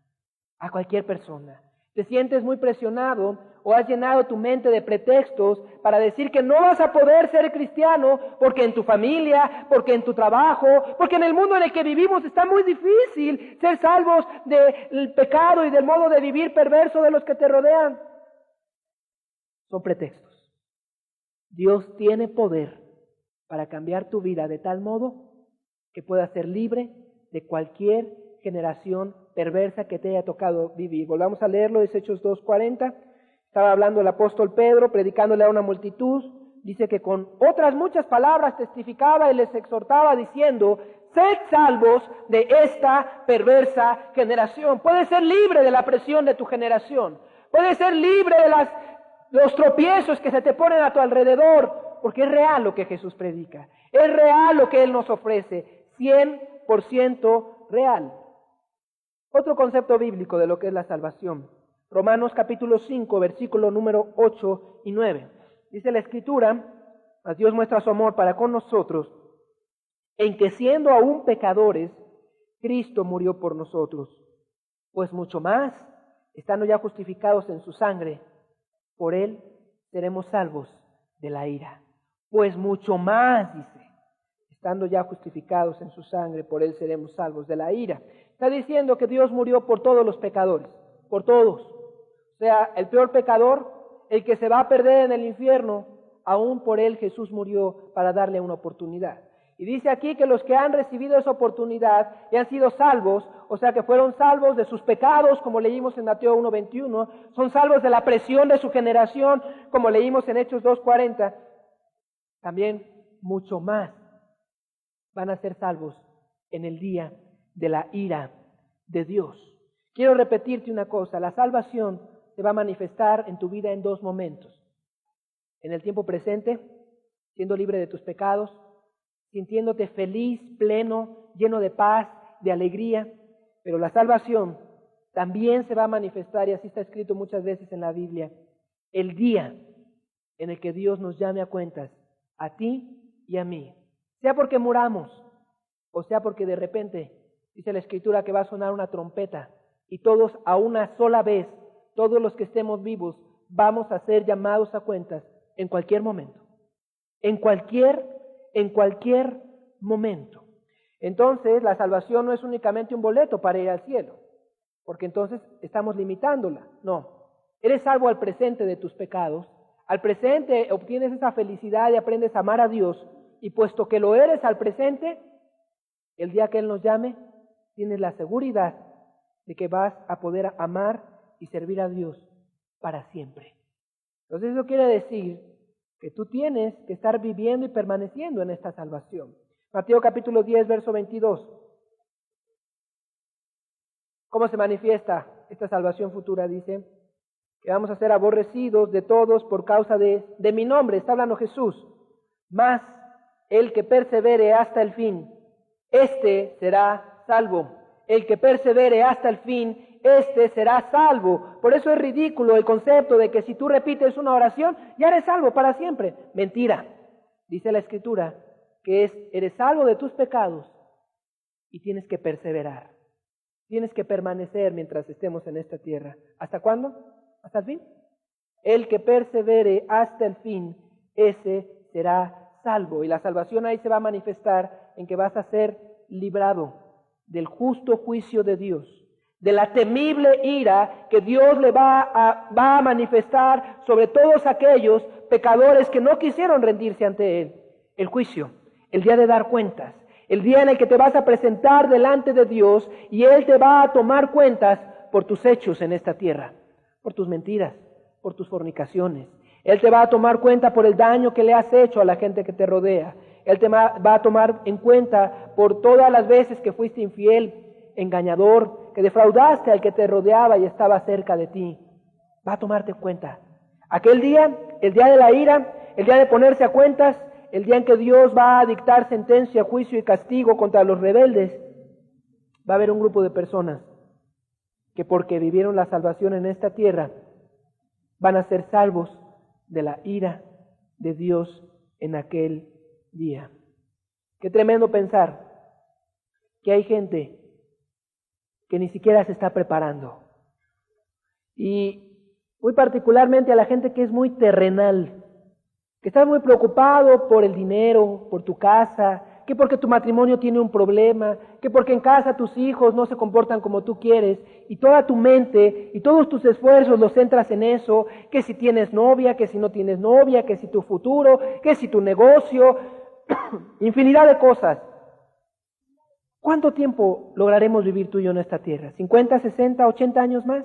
A cualquier persona. Te sientes muy presionado o has llenado tu mente de pretextos para decir que no vas a poder ser cristiano porque en tu familia, porque en tu trabajo, porque en el mundo en el que vivimos está muy difícil ser salvos del pecado y del modo de vivir perverso de los que te rodean. Son pretextos. Dios tiene poder para cambiar tu vida de tal modo que puedas ser libre de cualquier generación perversa que te haya tocado vivir. Volvamos a leerlo, es Hechos 2:40. Estaba hablando el apóstol Pedro, predicándole a una multitud. Dice que con otras muchas palabras testificaba y les exhortaba diciendo, sed salvos de esta perversa generación. Puedes ser libre de la presión de tu generación. Puedes ser libre de los tropiezos que se te ponen a tu alrededor, porque es real lo que Jesús predica. Es real lo que Él nos ofrece. 100% real. Otro concepto bíblico de lo que es la salvación. Romanos capítulo 5, versículo número 8 y 9. Dice la Escritura, mas Dios muestra su amor para con nosotros, en que siendo aún pecadores, Cristo murió por nosotros. Pues mucho más, estando ya justificados en su sangre, por Él seremos salvos de la ira. Pues mucho más, dice, estando ya justificados en su sangre, por él seremos salvos de la ira. Está diciendo que Dios murió por todos los pecadores, por todos. O sea, el peor pecador, el que se va a perder en el infierno, aún por él Jesús murió para darle una oportunidad. Y dice aquí que los que han recibido esa oportunidad y han sido salvos, o sea que fueron salvos de sus pecados, como leímos en Mateo 1:21, son salvos de la presión de su generación, como leímos en Hechos 2:40, también mucho más van a ser salvos en el día de la ira de Dios. Quiero repetirte una cosa, la salvación se va a manifestar en tu vida en dos momentos. En el tiempo presente, siendo libre de tus pecados, sintiéndote feliz, pleno, lleno de paz, de alegría, pero la salvación también se va a manifestar, y así está escrito muchas veces en la Biblia, el día en el que Dios nos llame a cuentas, a ti y a mí, sea porque muramos, o sea porque de repente, dice la Escritura, que va a sonar una trompeta, y todos a una sola vez, todos los que estemos vivos, vamos a ser llamados a cuentas en cualquier momento, en cualquier momento. Entonces, la salvación no es únicamente un boleto para ir al cielo, porque entonces estamos limitándola. No, eres salvo al presente de tus pecados, al presente obtienes esa felicidad y aprendes a amar a Dios, y puesto que lo eres al presente, el día que Él nos llame, tienes la seguridad de que vas a poder amar y servir a Dios para siempre. Entonces eso quiere decir que tú tienes que estar viviendo y permaneciendo en esta salvación. Mateo capítulo 10, verso 22. ¿Cómo se manifiesta esta salvación futura? Dice que vamos a ser aborrecidos de todos por causa de mi nombre. Está hablando Jesús. Mas el que persevere hasta el fin, este será salvo. El que persevere hasta el fin, este será salvo. Por eso es ridículo el concepto de que si tú repites una oración, ya eres salvo para siempre. Mentira. Dice la Escritura que eres salvo de tus pecados y tienes que perseverar. Tienes que permanecer mientras estemos en esta tierra. ¿Hasta cuándo? ¿Hasta el fin? El que persevere hasta el fin, ese será salvo. Y la salvación ahí se va a manifestar en que vas a ser librado del justo juicio de Dios, de la temible ira que Dios le va a manifestar sobre todos aquellos pecadores que no quisieron rendirse ante Él. El juicio, el día de dar cuentas, el día en el que te vas a presentar delante de Dios y Él te va a tomar cuentas por tus hechos en esta tierra, por tus mentiras, por tus fornicaciones. Él te va a tomar cuenta por el daño que le has hecho a la gente que te rodea. Él te va a tomar en cuenta por todas las veces que fuiste infiel, engañador, que defraudaste al que te rodeaba y estaba cerca de ti. Va a tomarte en cuenta. Aquel día, el día de la ira, el día de ponerse a cuentas, el día en que Dios va a dictar sentencia, juicio y castigo contra los rebeldes, va a haber un grupo de personas que porque vivieron la salvación en esta tierra, van a ser salvos de la ira de Dios en aquel día. Qué tremendo pensar que hay gente que ni siquiera se está preparando. Y muy particularmente a la gente que es muy terrenal, que está muy preocupado por el dinero, por tu casa, que porque tu matrimonio tiene un problema, que porque en casa tus hijos no se comportan como tú quieres, y toda tu mente y todos tus esfuerzos los centras en eso, que si tienes novia, que si no tienes novia, que si tu futuro, que si tu negocio, infinidad de cosas. ¿Cuánto tiempo lograremos vivir tú y yo en esta tierra? ¿50, 60, 80 años más?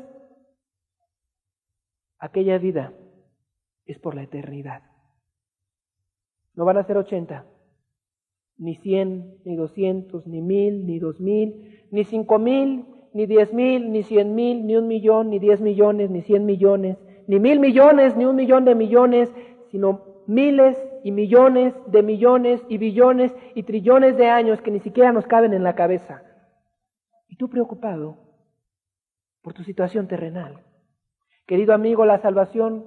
Aquella vida es por la eternidad. No van a ser 80, ni 100, ni 200, ni 1000, ni 2000, ni 5000, ni 10,000, ni 100,000, ni 1,000,000, ni 10 millones, ni 100 millones, ni 1,000 millones, ni 1,000,000 de millones, sino miles y millones de millones y billones y trillones de años que ni siquiera nos caben en la cabeza. Y tú preocupado por tu situación terrenal. Querido amigo, la salvación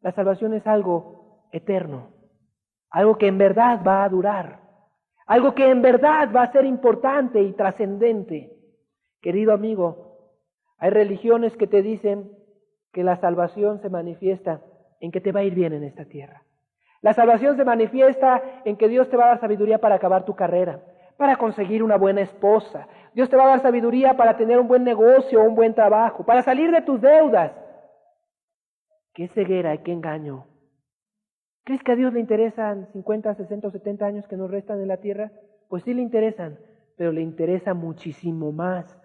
es algo eterno, algo que en verdad va a durar, algo que en verdad va a ser importante y trascendente. Querido amigo, hay religiones que te dicen que la salvación se manifiesta en que te va a ir bien en esta tierra. La salvación se manifiesta en que Dios te va a dar sabiduría para acabar tu carrera, para conseguir una buena esposa. Dios te va a dar sabiduría para tener un buen negocio o un buen trabajo, para salir de tus deudas. ¡Qué ceguera y qué engaño! ¿Crees que a Dios le interesan 50, 60 o 70 años que nos restan en la tierra? Pues sí le interesan, pero le interesa muchísimo más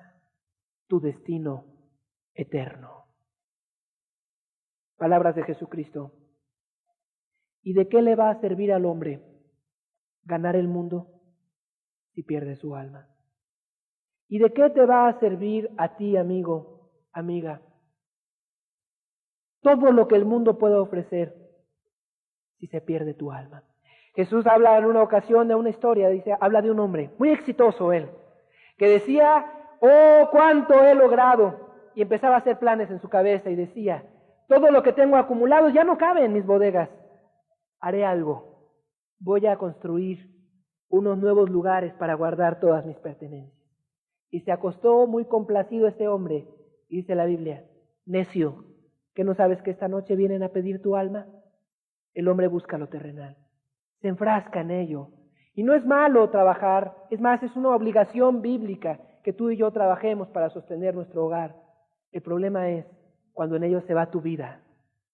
tu destino eterno. Palabras de Jesucristo. ¿Y de qué le va a servir al hombre ganar el mundo si pierde su alma? ¿Y de qué te va a servir a ti, amigo, amiga, todo lo que el mundo puede ofrecer si se pierde tu alma? Jesús habla en una ocasión de una historia, habla de un hombre, muy exitoso él, que decía, oh, cuánto he logrado, y empezaba a hacer planes en su cabeza y decía, todo lo que tengo acumulado ya no cabe en mis bodegas, haré algo, voy a construir unos nuevos lugares para guardar todas mis pertenencias. Y se acostó muy complacido este hombre, y dice la Biblia, necio, ¿que no sabes que esta noche vienen a pedir tu alma? El hombre busca lo terrenal, se enfrasca en ello. Y no es malo trabajar, es más, es una obligación bíblica que tú y yo trabajemos para sostener nuestro hogar. El problema es cuando en ello se va tu vida,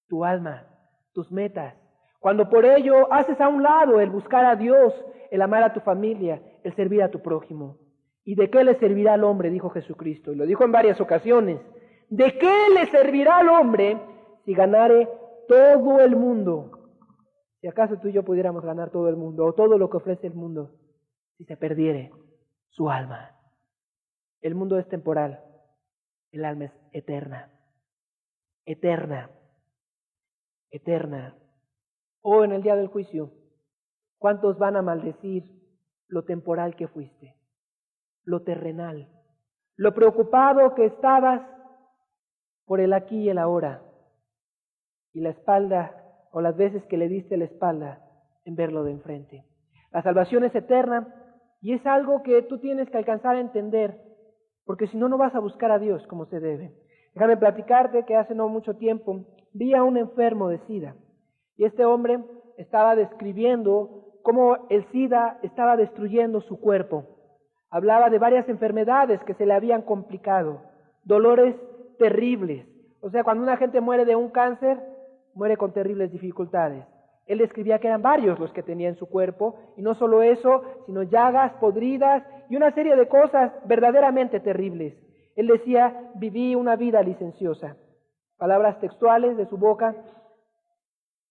tu alma, tus metas. Cuando por ello haces a un lado el buscar a Dios, el amar a tu familia, el servir a tu prójimo. ¿Y de qué le servirá al hombre? Dijo Jesucristo, y lo dijo en varias ocasiones. ¿De qué le servirá al hombre si ganare todo el mundo? Si acaso tú y yo pudiéramos ganar todo el mundo, o todo lo que ofrece el mundo, si se perdiere su alma. El mundo es temporal, el alma es eterna, eterna, eterna. O en el día del juicio, ¿cuántos van a maldecir lo temporal que fuiste? Lo terrenal, lo preocupado que estabas por el aquí y el ahora, y la espalda, o las veces que le diste la espalda en verlo de enfrente. La salvación es eterna y es algo que tú tienes que alcanzar a entender, porque si no, no vas a buscar a Dios como se debe. Déjame platicarte que hace no mucho tiempo vi a un enfermo de SIDA, y este hombre estaba describiendo cómo el SIDA estaba destruyendo su cuerpo. Hablaba de varias enfermedades que se le habían complicado, dolores terribles. O sea, cuando una gente muere de un cáncer, muere con terribles dificultades. Él describía que eran varios los que tenía en su cuerpo, y no solo eso, sino llagas podridas y una serie de cosas verdaderamente terribles. Él decía, viví una vida licenciosa. Palabras textuales de su boca,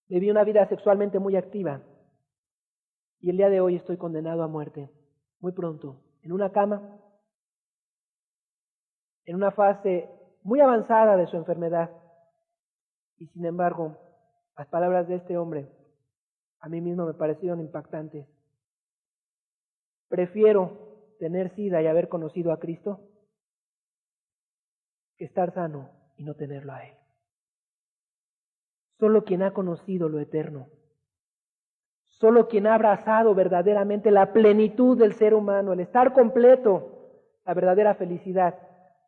viví una vida sexualmente muy activa. Y el día de hoy estoy condenado a muerte, muy pronto, en una cama, en una fase muy avanzada de su enfermedad. Y sin embargo, las palabras de este hombre a mí mismo me parecieron impactantes. Prefiero tener SIDA y haber conocido a Cristo que estar sano y no tenerlo a Él. Solo quien ha conocido lo eterno, solo quien ha abrazado verdaderamente la plenitud del ser humano, el estar completo, la verdadera felicidad,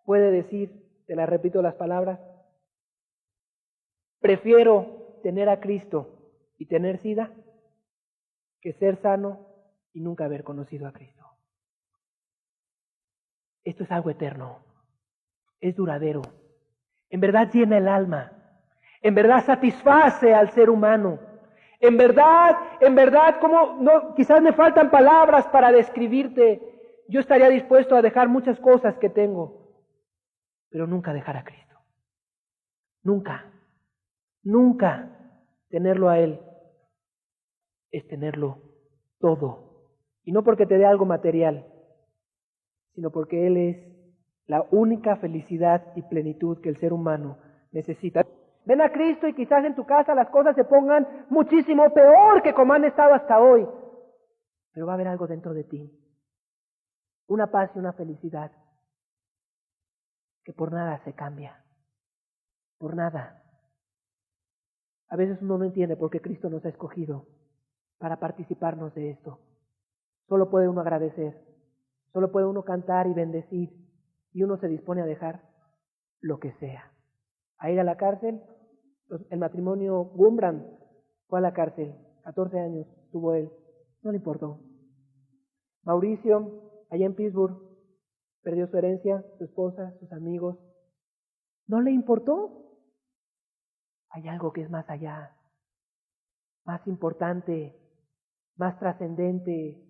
puede decir, te la repito las palabras, prefiero tener a Cristo y tener SIDA que ser sano y nunca haber conocido a Cristo. Esto es algo eterno, es duradero, en verdad llena el alma, en verdad satisface al ser humano, en verdad, como no, quizás me faltan palabras para describirte, yo estaría dispuesto a dejar muchas cosas que tengo, pero nunca dejar a Cristo, nunca tenerlo a Él es tenerlo todo, y no porque te dé algo material, sino porque Él es la única felicidad y plenitud que el ser humano necesita. Ven a Cristo y quizás en tu casa las cosas se pongan muchísimo peor que como han estado hasta hoy, pero va a haber algo dentro de ti, una paz y una felicidad que por nada se cambia, por nada. A veces uno no entiende por qué Cristo nos ha escogido para participarnos de esto. Solo puede uno agradecer, solo puede uno cantar y bendecir, y uno se dispone a dejar lo que sea. A ir a la cárcel, el matrimonio Gumbrand fue a la cárcel 14 años tuvo él, no le importó. Mauricio, allá en Pittsburgh, perdió su herencia, su esposa, sus amigos, no le importó. Hay algo que es más allá, más importante, más trascendente.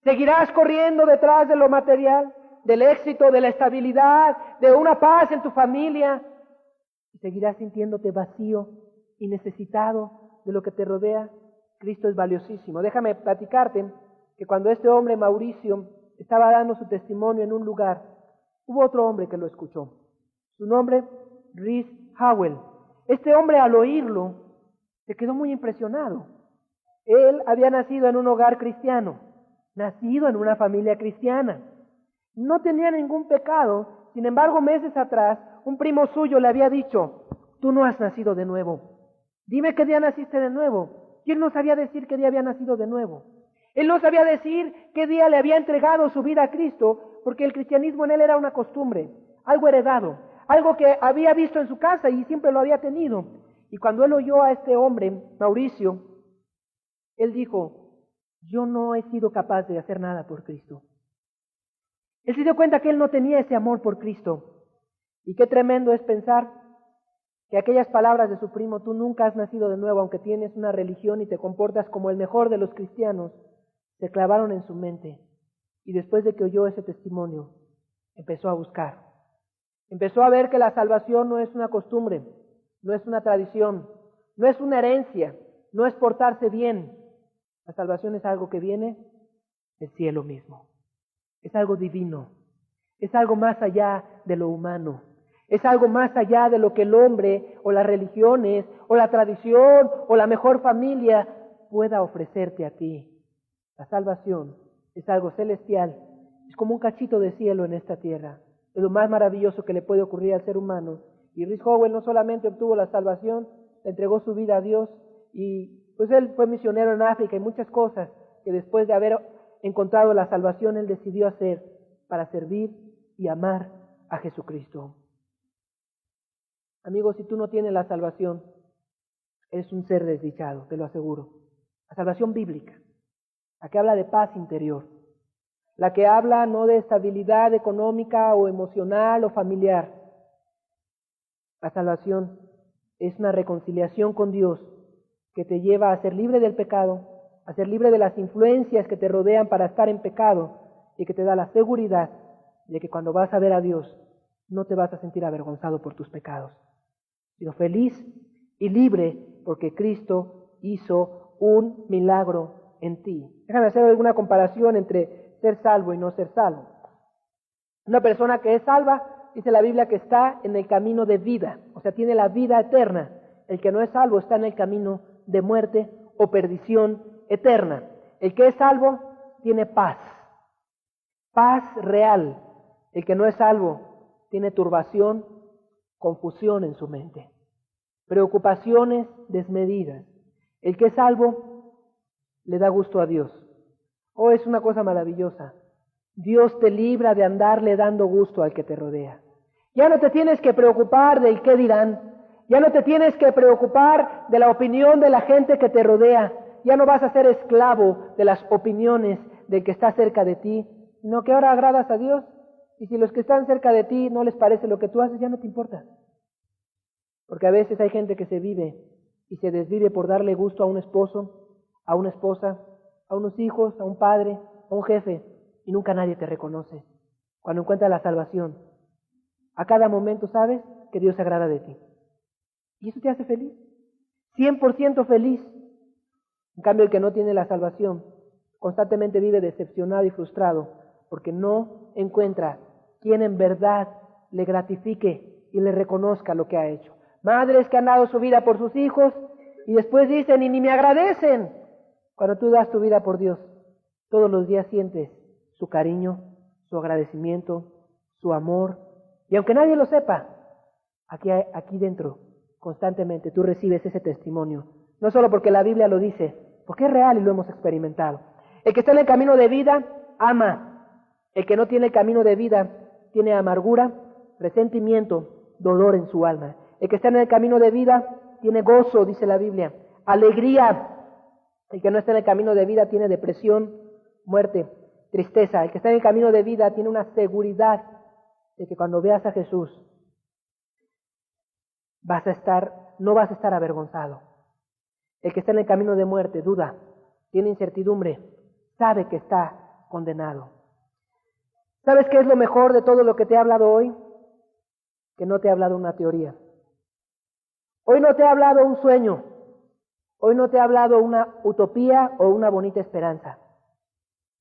Seguirás corriendo detrás de lo material, del éxito, de la estabilidad, de una paz en tu familia, y seguirás sintiéndote vacío y necesitado de lo que te rodea. Cristo es valiosísimo. Déjame platicarte que cuando este hombre, Mauricio, estaba dando su testimonio en un lugar, hubo otro hombre que lo escuchó. Su nombre, Rhys Howell. Este hombre, al oírlo, se quedó muy impresionado. Él había nacido en un hogar cristiano, nacido en una familia cristiana. No tenía ningún pecado. Sin embargo, meses atrás, un primo suyo le había dicho: tú no has nacido de nuevo. Dime qué día naciste de nuevo. Y él no sabía decir qué día había nacido de nuevo. Él no sabía decir qué día le había entregado su vida a Cristo, porque el cristianismo en él era una costumbre, algo heredado, algo que había visto en su casa y siempre lo había tenido. Y cuando él oyó a este hombre, Mauricio, él dijo: yo no he sido capaz de hacer nada por Cristo. Él se dio cuenta que él no tenía ese amor por Cristo. Y qué tremendo es pensar que aquellas palabras de su primo: tú nunca has nacido de nuevo, aunque tienes una religión y te comportas como el mejor de los cristianos, se clavaron en su mente. Y después de que oyó ese testimonio, empezó a buscar. Empezó a ver que la salvación no es una costumbre, no es una tradición, no es una herencia, no es portarse bien. La salvación es algo que viene del cielo mismo. Es algo divino, es algo más allá de lo humano, es algo más allá de lo que el hombre o las religiones o la tradición o la mejor familia pueda ofrecerte a ti. La salvación es algo celestial, es como un cachito de cielo en esta tierra, es lo más maravilloso que le puede ocurrir al ser humano. Y Rhys Howell no solamente obtuvo la salvación, le entregó su vida a Dios, y pues él fue misionero en África y muchas cosas que después de haber encontrado la salvación él decidió hacer para servir y amar a Jesucristo. Amigos, si tú no tienes la salvación, eres un ser desdichado, te lo aseguro. La salvación bíblica, la que habla de paz interior, la que habla no de estabilidad económica o emocional o familiar. La salvación es una reconciliación con Dios que te lleva a ser libre del pecado, a ser libre de las influencias que te rodean para estar en pecado, y que te da la seguridad de que cuando vas a ver a Dios no te vas a sentir avergonzado por tus pecados, sino feliz y libre porque Cristo hizo un milagro en ti. Déjame hacer alguna comparación entre ser salvo y no ser salvo. Una persona que es salva, dice la Biblia, que está en el camino de vida, o sea, tiene la vida eterna. El que no es salvo está en el camino de muerte o perdición eterna. El que es salvo tiene paz, paz real. El que no es salvo tiene turbación, confusión en su mente, preocupaciones desmedidas. El que es salvo le da gusto a Dios. Oh, es una cosa maravillosa. Dios te libra de andarle dando gusto al que te rodea. Ya no te tienes que preocupar del qué dirán. Ya no te tienes que preocupar de la opinión de la gente que te rodea. Ya no vas a ser esclavo de las opiniones del que está cerca de ti, sino que ahora agradas a Dios. Y si los que están cerca de ti no les parece lo que tú haces, ya no te importa. Porque a veces hay gente que se vive y se desvive por darle gusto a un esposo, a una esposa, a unos hijos, a un padre, a un jefe, y nunca nadie te reconoce. Cuando encuentras la salvación, a cada momento sabes que Dios se agrada de ti. Y eso te hace feliz, 100% feliz. En cambio, el que no tiene la salvación constantemente vive decepcionado y frustrado porque no encuentra quien en verdad le gratifique y le reconozca lo que ha hecho. Madres que han dado su vida por sus hijos y después dicen: y ni me agradecen. Cuando tú das tu vida por Dios, todos los días sientes su cariño, su agradecimiento, su amor. Y aunque nadie lo sepa, aquí dentro, constantemente tú recibes ese testimonio. No solo porque la Biblia lo dice, porque es real y lo hemos experimentado. El que está en el camino de vida, ama. El que no tiene el camino de vida, tiene amargura, resentimiento, dolor en su alma. El que está en el camino de vida, tiene gozo, dice la Biblia, alegría. El que no está en el camino de vida tiene depresión, muerte, tristeza. El que está en el camino de vida tiene una seguridad de que cuando veas a Jesús no vas a estar avergonzado. El que está en el camino de muerte duda, tiene incertidumbre, sabe que está condenado. ¿Sabes qué es lo mejor de todo lo que te he hablado hoy? Que no te he hablado una teoría. Hoy no te he hablado un sueño. Hoy no te he hablado una utopía o una bonita esperanza.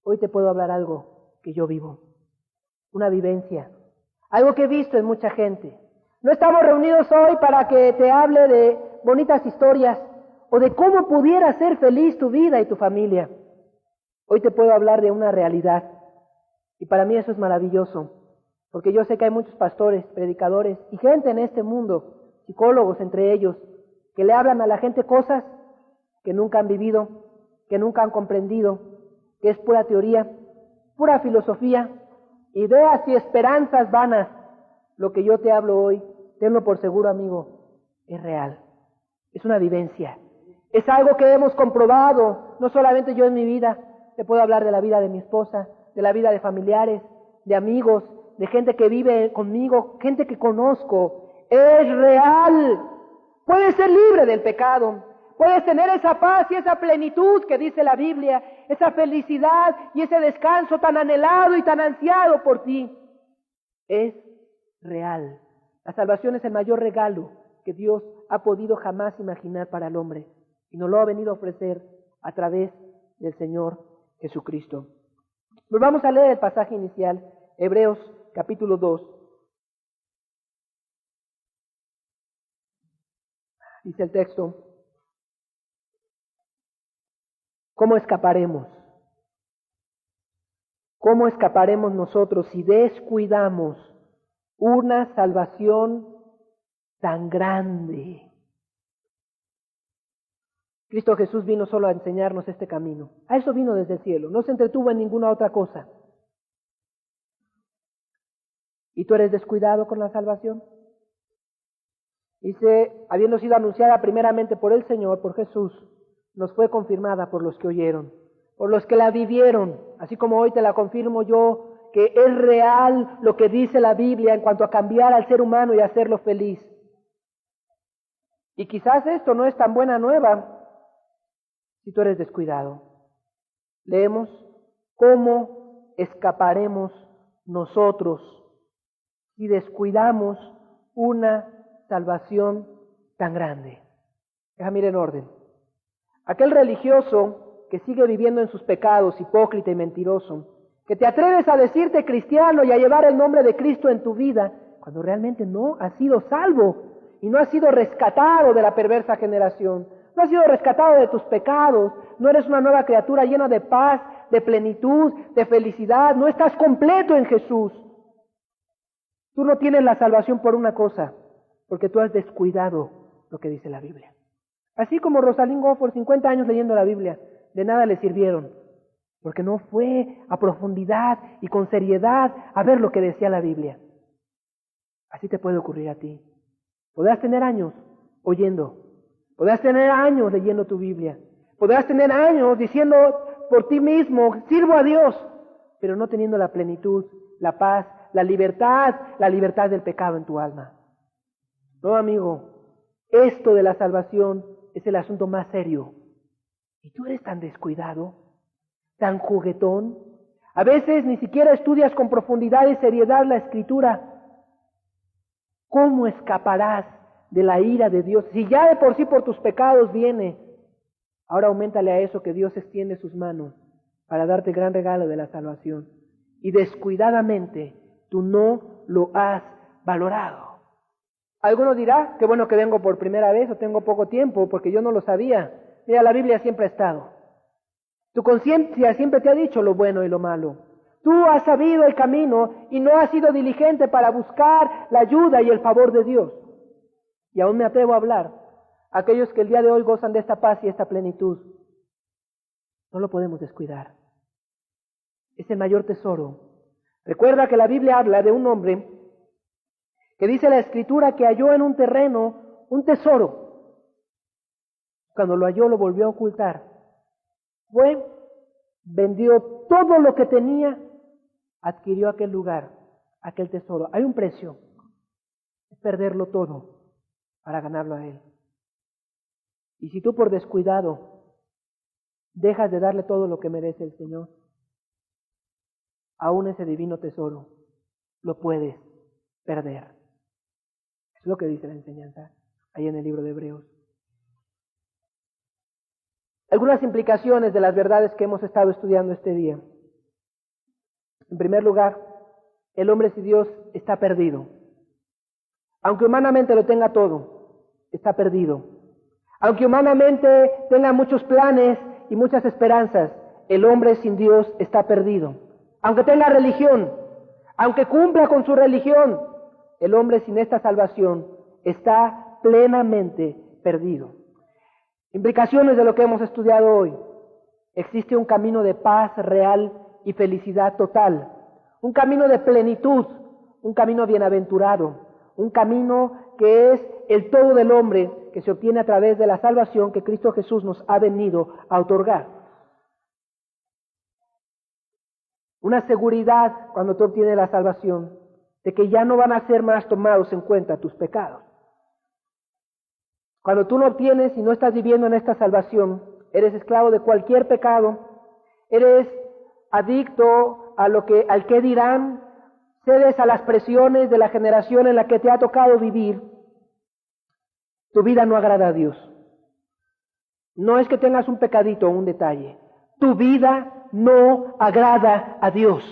Hoy te puedo hablar algo que yo vivo. Una vivencia. Algo que he visto en mucha gente. No estamos reunidos hoy para que te hable de bonitas historias o de cómo pudiera ser feliz tu vida y tu familia. Hoy te puedo hablar de una realidad. Y para mí eso es maravilloso. Porque yo sé que hay muchos pastores, predicadores y gente en este mundo, psicólogos entre ellos, que le hablan a la gente cosas que nunca han vivido, que nunca han comprendido, que es pura teoría, pura filosofía, ideas y esperanzas vanas. Lo que yo te hablo hoy, tenlo por seguro, amigo, es real. Es una vivencia. Es algo que hemos comprobado, no solamente yo en mi vida. Te puedo hablar de la vida de mi esposa, de la vida de familiares, de amigos, de gente que vive conmigo, gente que conozco. Es real. Puedes ser libre del pecado. Puedes tener esa paz y esa plenitud que dice la Biblia, esa felicidad y ese descanso tan anhelado y tan ansiado por ti. Es real. La salvación es el mayor regalo que Dios ha podido jamás imaginar para el hombre y nos lo ha venido a ofrecer a través del Señor Jesucristo. Pues vamos a leer el pasaje inicial, Hebreos capítulo 2. Dice el texto: ¿cómo escaparemos? ¿Cómo escaparemos nosotros si descuidamos una salvación tan grande? Cristo Jesús vino solo a enseñarnos este camino. A eso vino desde el cielo. No se entretuvo en ninguna otra cosa. ¿Y tú eres descuidado con la salvación? Dice, habiendo sido anunciada primeramente por el Señor, por Jesús, nos fue confirmada por los que oyeron, por los que la vivieron, así como hoy te la confirmo yo, que es real lo que dice la Biblia en cuanto a cambiar al ser humano y hacerlo feliz. Y quizás esto no es tan buena nueva si tú eres descuidado. Leemos, ¿cómo escaparemos nosotros si descuidamos una salvación tan grande? Déjame ir en orden. Aquel religioso que sigue viviendo en sus pecados, hipócrita y mentiroso, que te atreves a decirte cristiano y a llevar el nombre de Cristo en tu vida, cuando realmente no has sido salvo y no has sido rescatado de la perversa generación, no has sido rescatado de tus pecados, no eres una nueva criatura llena de paz, de plenitud, de felicidad, no estás completo en Jesús. Tú no tienes la salvación por una cosa, porque tú has descuidado lo que dice la Biblia. Así como Rosalind Gofford, 50 años leyendo la Biblia, de nada le sirvieron, porque no fue a profundidad y con seriedad a ver lo que decía la Biblia. Así te puede ocurrir a ti. Podrás tener años oyendo, podrás tener años leyendo tu Biblia, podrás tener años diciendo por ti mismo, sirvo a Dios, pero no teniendo la plenitud, la paz, la libertad del pecado en tu alma. No, amigo, esto de la salvación es el asunto más serio. Y tú eres tan descuidado, tan juguetón. A veces ni siquiera estudias con profundidad y seriedad la Escritura. ¿Cómo escaparás de la ira de Dios? Si ya de por sí por tus pecados viene, ahora auméntale a eso que Dios extiende sus manos para darte el gran regalo de la salvación. Y descuidadamente tú no lo has valorado. Alguno dirá, qué bueno que vengo por primera vez o tengo poco tiempo porque yo no lo sabía. Mira, la Biblia siempre ha estado. Tu conciencia siempre te ha dicho lo bueno y lo malo. Tú has sabido el camino y no has sido diligente para buscar la ayuda y el favor de Dios. Y aún me atrevo a hablar a aquellos que el día de hoy gozan de esta paz y esta plenitud. No lo podemos descuidar. Es el mayor tesoro. Recuerda que la Biblia habla de un hombre que dice la Escritura que halló en un terreno un tesoro. Cuando lo halló lo volvió a ocultar Fue, vendió todo lo que tenía, adquirió aquel lugar, aquel tesoro. Hay un precio, es perderlo todo para ganarlo a Él. Y si tú por descuidado dejas de darle todo lo que merece el Señor, aún ese divino tesoro lo puedes perder. Es lo que dice la enseñanza ahí en el libro de Hebreos. Algunas implicaciones de las verdades que hemos estado estudiando este día. En primer lugar, el hombre sin Dios está perdido. Aunque humanamente lo tenga todo, está perdido. Aunque humanamente tenga muchos planes y muchas esperanzas, el hombre sin Dios está perdido. Aunque tenga religión, aunque cumpla con su religión, el hombre sin esta salvación está plenamente perdido. Implicaciones de lo que hemos estudiado hoy. Existe un camino de paz real y felicidad total, un camino de plenitud, un camino bienaventurado, un camino que es el todo del hombre que se obtiene a través de la salvación que Cristo Jesús nos ha venido a otorgar. Una seguridad cuando tú obtienes la salvación de que ya no van a ser más tomados en cuenta tus pecados. Cuando tú no obtienes y no estás viviendo en esta salvación, eres esclavo de cualquier pecado, eres adicto al que dirán, cedes a las presiones de la generación en la que te ha tocado vivir, tu vida no agrada a Dios. No es que tengas un pecadito o un detalle, tu vida no agrada a Dios,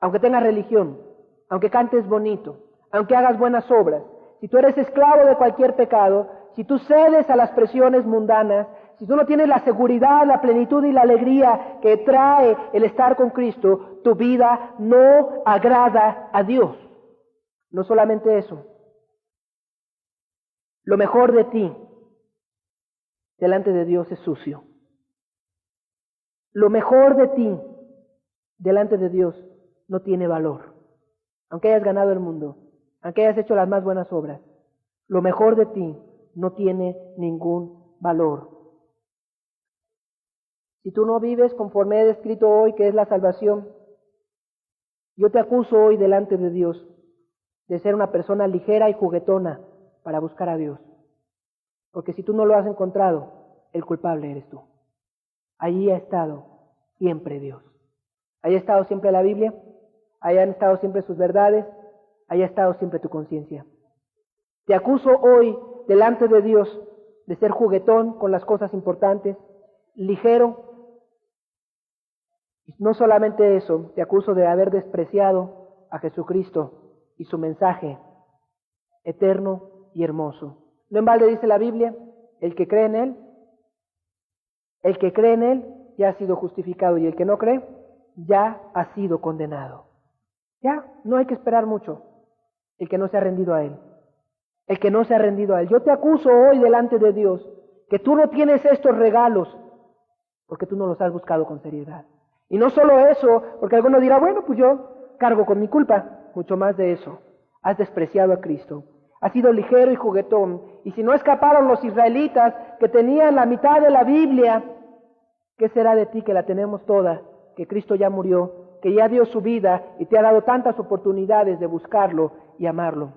aunque tengas religión, aunque cantes bonito, aunque hagas buenas obras. Si tú eres esclavo de cualquier pecado, si tú cedes a las presiones mundanas, si tú no tienes la seguridad, la plenitud y la alegría que trae el estar con Cristo, tu vida no agrada a Dios. No solamente eso, lo mejor de ti delante de Dios es sucio. Lo mejor de ti delante de Dios no tiene valor. Aunque hayas ganado el mundo, aunque hayas hecho las más buenas obras, lo mejor de ti no tiene ningún valor. Si tú no vives conforme he descrito hoy, que es la salvación, yo te acuso hoy delante de Dios de ser una persona ligera y juguetona para buscar a Dios. Porque si tú no lo has encontrado, el culpable eres tú. Allí ha estado siempre Dios. Ahí ha estado siempre la Biblia, ahí han estado siempre sus verdades, ahí ha estado siempre tu conciencia. Te acuso hoy delante de Dios de ser juguetón con las cosas importantes, ligero. Y no solamente eso, te acuso de haber despreciado a Jesucristo y su mensaje eterno y hermoso. No en balde dice la Biblia, el que cree en Él ya ha sido justificado, y el que no cree ya ha sido condenado. Ya, no hay que esperar mucho. El que no se ha rendido a Él. El que no se ha rendido a Él. Yo te acuso hoy delante de Dios que tú no tienes estos regalos porque tú no los has buscado con seriedad. Y no solo eso, porque alguno dirá, bueno, pues yo cargo con mi culpa. Mucho más de eso. Has despreciado a Cristo. Has sido ligero y juguetón. Y si no escaparon los israelitas que tenían la mitad de la Biblia, ¿qué será de ti que la tenemos toda? Que Cristo ya murió, que ya dio su vida y te ha dado tantas oportunidades de buscarlo y amarlo.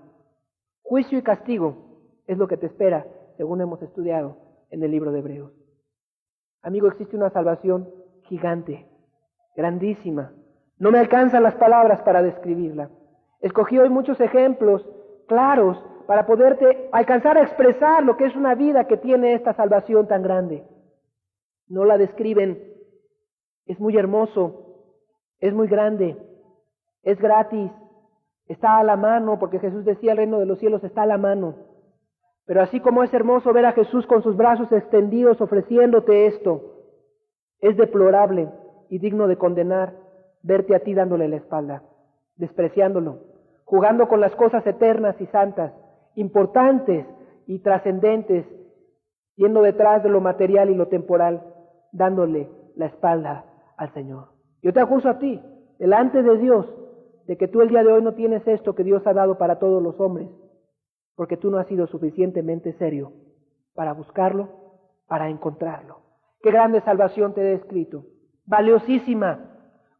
Juicio y castigo es lo que te espera, según hemos estudiado en el libro de Hebreos. Amigo, existe una salvación gigante, grandísima. No me alcanzan las palabras para describirla. Escogí hoy muchos ejemplos claros para poderte alcanzar a expresar lo que es una vida que tiene esta salvación tan grande. No la describen. Es muy hermoso, es muy grande, es gratis, está a la mano, porque Jesús decía el reino de los cielos está a la mano. Pero así como es hermoso ver a Jesús con sus brazos extendidos ofreciéndote esto, es deplorable y digno de condenar verte a ti dándole la espalda, despreciándolo, jugando con las cosas eternas y santas, importantes y trascendentes, yendo detrás de lo material y lo temporal, dándole la espalda al Señor. Yo te acuso a ti, delante de Dios, de que tú el día de hoy no tienes esto que Dios ha dado para todos los hombres, porque tú no has sido suficientemente serio para buscarlo, para encontrarlo. qué grande salvación te he descrito. Valiosísima,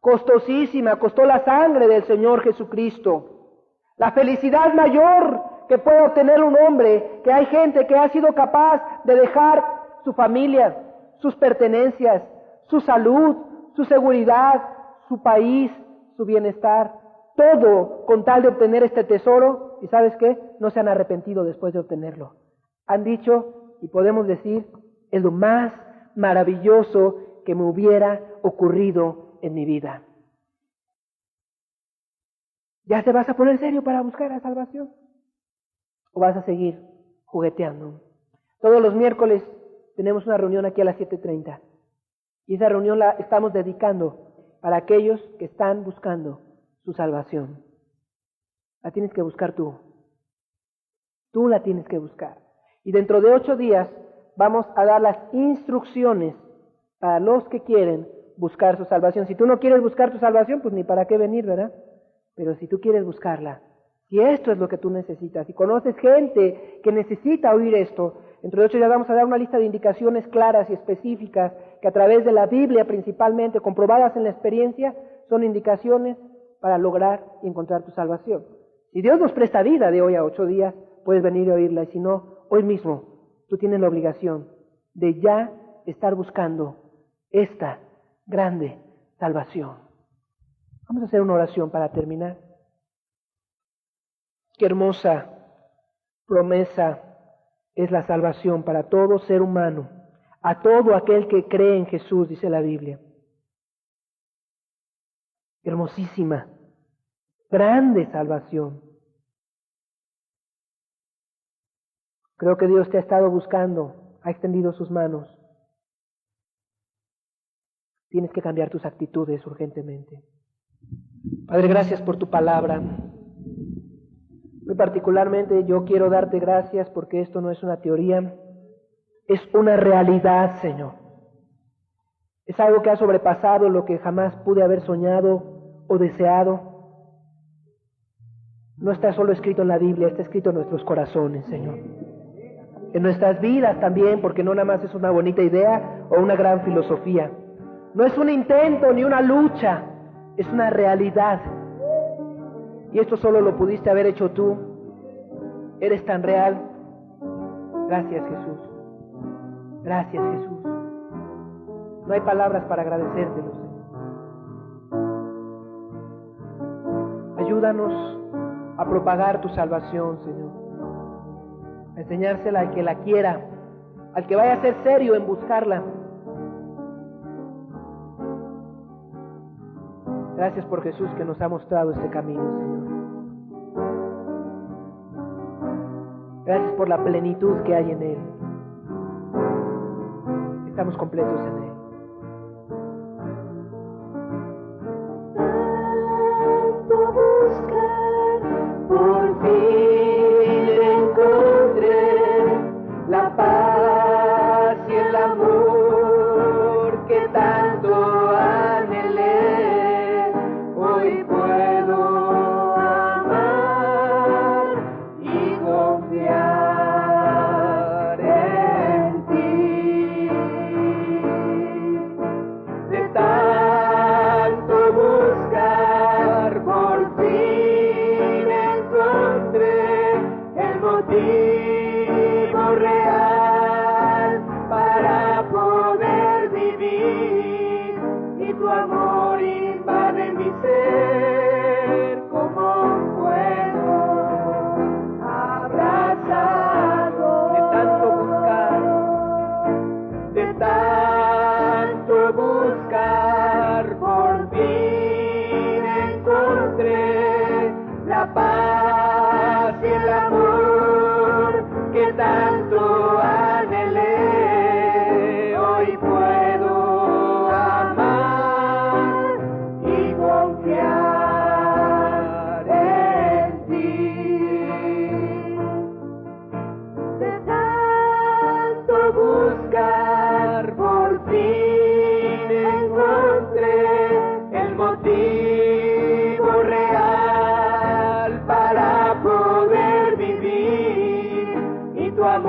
costosísima, costó la sangre del Señor Jesucristo. La felicidad mayor que puede obtener un hombre, que hay gente que ha sido capaz de dejar su familia, sus pertenencias, su salud, su seguridad, su país, su bienestar, todo con tal de obtener este tesoro, y ¿sabes qué? No se han arrepentido después de obtenerlo. Han dicho, y podemos decir, es lo más maravilloso que me hubiera ocurrido en mi vida. ¿Ya te vas a poner serio para buscar la salvación? ¿O vas a seguir jugueteando? Todos los miércoles tenemos una reunión aquí a las 7:30. Y esa reunión la estamos dedicando para aquellos que están buscando su salvación. La tienes que buscar tú. Tú la tienes que buscar. Y dentro de 8 días vamos a dar las instrucciones para los que quieren buscar su salvación. Si tú no quieres buscar tu salvación, pues ni para qué venir, ¿verdad? Pero si tú quieres buscarla, si esto es lo que tú necesitas, si conoces gente que necesita oír esto, dentro de 8 días vamos a dar una lista de indicaciones claras y específicas que a través de la Biblia principalmente, comprobadas en la experiencia, son indicaciones para lograr y encontrar tu salvación. Si Dios nos presta vida de hoy a 8 días, puedes venir a oírla, y si no, hoy mismo tú tienes la obligación de ya estar buscando esta grande salvación. Vamos a hacer una oración para terminar. Qué hermosa promesa es la salvación para todo ser humano, a todo aquel que cree en Jesús, dice la Biblia. Hermosísima, grande salvación. Creo que Dios te ha estado buscando, ha extendido sus manos. Tienes que cambiar tus actitudes urgentemente. Padre, gracias por tu palabra. Muy particularmente yo quiero darte gracias porque esto no es una teoría, es una realidad, Señor. Es algo que ha sobrepasado lo que jamás pude haber soñado o deseado. No está solo escrito en la Biblia, está escrito en nuestros corazones, Señor. En nuestras vidas también, porque no nada más es una bonita idea o una gran filosofía. No es un intento ni una lucha, es una realidad. Y esto solo lo pudiste haber hecho tú. Eres tan real. Gracias, Jesús. Gracias, Jesús. No hay palabras para agradecértelo, Señor. Ayúdanos a propagar tu salvación, Señor. A enseñársela al que la quiera, al que vaya a ser serio en buscarla. Gracias por Jesús que nos ha mostrado este camino, Señor. Gracias por la plenitud que hay en Él. Estamos completos en Él. Tanto buscar, por fin encontré la paz y el amor que tanto anhelé. Hoy puedo amar y confiar en ti. De tanto buscar, por fin encontré el motivo real para poder vivir, y tu amor invade mi ser como un fuego abrazado. De tanto buscar, De tanto buscar, por fin encontré la paz y el amor que tanto anhelé. Hoy puedo amar y confiar en ti. De tanto buscar, por fin encontré el motivo real para poder vivir, y tu amor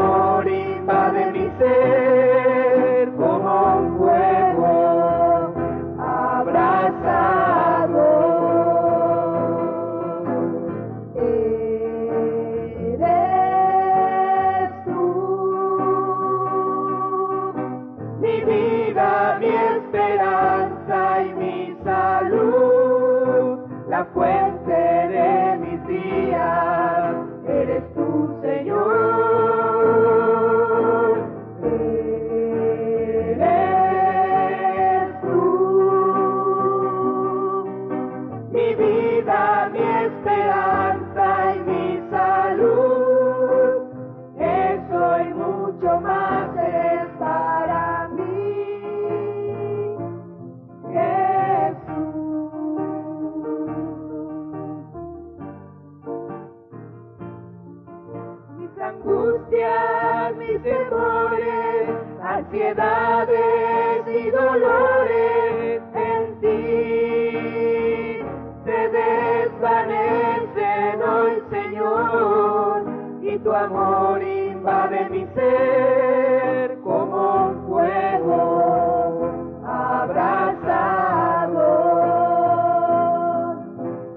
angustias, mis temores, ansiedades y dolores en ti se desvanecen hoy, Señor, y tu amor invade mi ser como un fuego abrasador.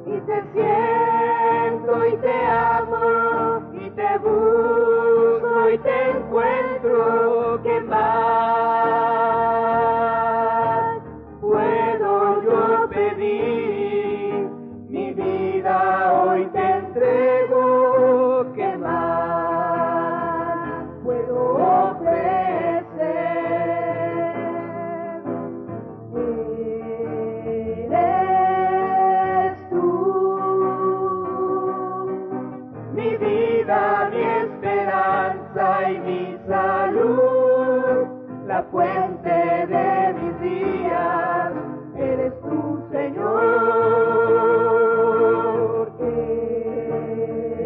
Y te siento y te amo y te busco y te encuentro. ¿Qué más puedo yo pedir? Mi vida hoy te entrego. ¿Qué más puedo ofrecer? Eres tú, mi vida, mi esperanza y mi salud, la fuente de mis días, eres tú, Señor.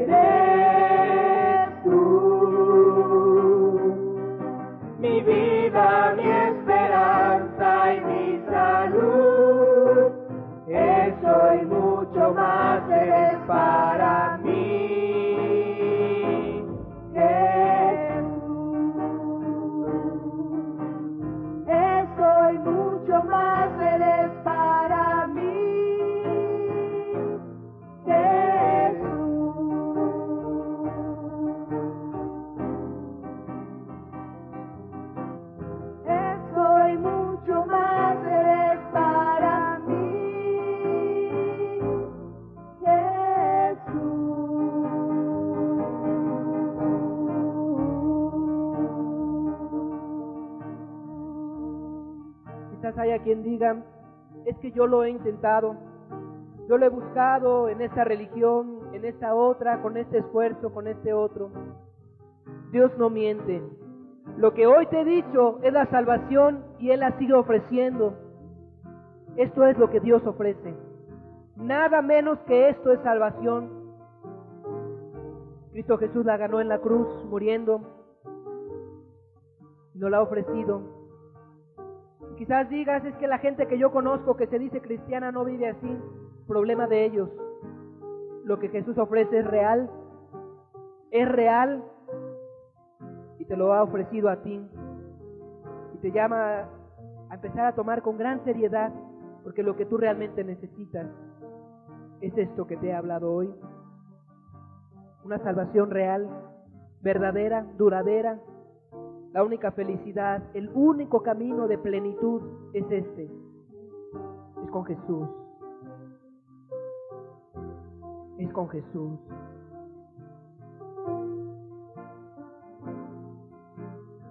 Eres tú, mi vida, mi esperanza y mi salud, eso y mucho más eres para mí, Jesús. Eso y mucho más eres para mí, Jesús. Eso y mucho más eres para mí, Quizás haya quien diga, es que yo lo he intentado, yo lo he buscado en esta religión, en esta otra, con este esfuerzo, con este otro. Dios no miente. Lo que hoy te he dicho es la salvación y Él la sigue ofreciendo. Esto es lo que Dios ofrece. Nada menos que esto es salvación. Cristo Jesús la ganó en la cruz, muriendo, y nos la ha ofrecido. Quizás digas, es que la gente que yo conozco que se dice cristiana no vive así. Problema de ellos. Lo que Jesús ofrece es real y te lo ha ofrecido a ti. Y te llama a empezar a tomar con gran seriedad, porque lo que tú realmente necesitas es esto que te he hablado hoy. Una salvación real, verdadera, duradera. La única felicidad, el único camino de plenitud es este. Es con Jesús. Es con Jesús.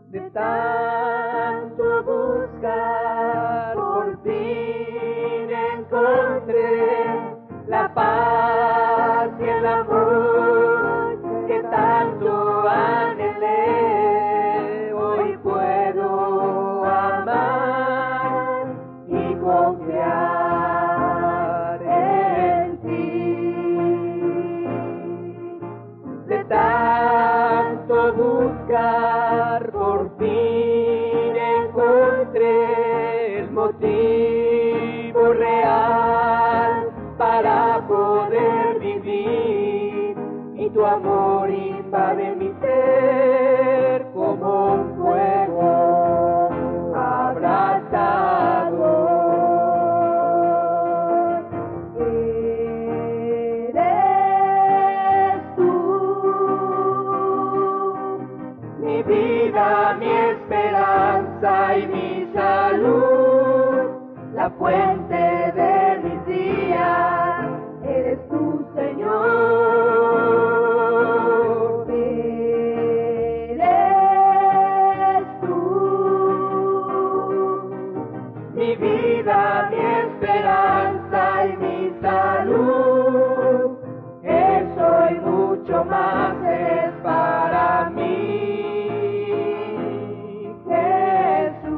De tanto buscar, por fin encontré la paz y el amor que tanto anhelé. Hoy puedo amar y confiar en ti. De tanto buscar, por fin encontré el motivo real para poder vivir, y tu amor invade mi ser como un fuego abrasador. Eres tú, mi vida, mi esperanza y mi salud, la fuente de mis días, eres tú, Señor. Eres tú, mi vida, mi esperanza y mi salud, eso y mucho más es para mí, Jesús.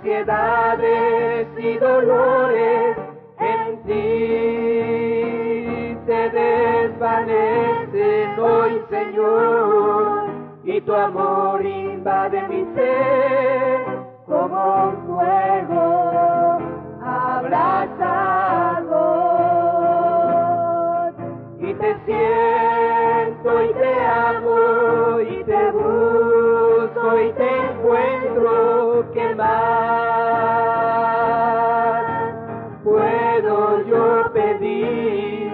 ansiedades y dolores en ti se desvanecen hoy, Señor, y tu amor invade mi ser como un fuego abrasador. Y te siento y te amo y te busco y te encuentro. ¿Qué más puedo yo pedir?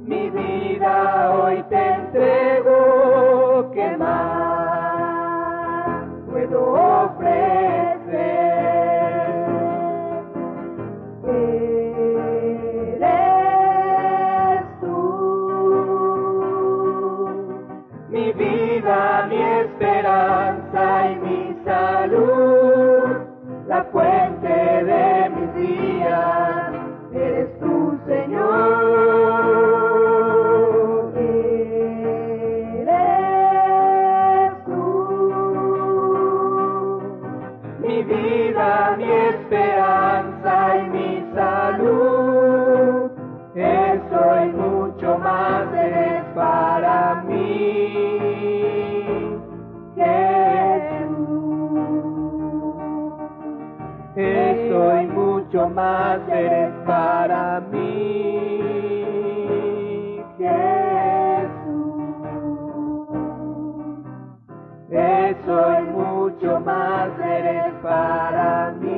Mi vida hoy te entrego. ¿Qué más puedo ofrecer? Eres tú, mi vida, mi esperanza y mi salud, la fuente de mis días, eres tú, Señor. Eres tú, mi vida, mi esperanza y mi salud, eso y mucho más eres para mí, Jesús. Eso y mucho más eres para mí, Jesús. Eso y mucho más eres para mí.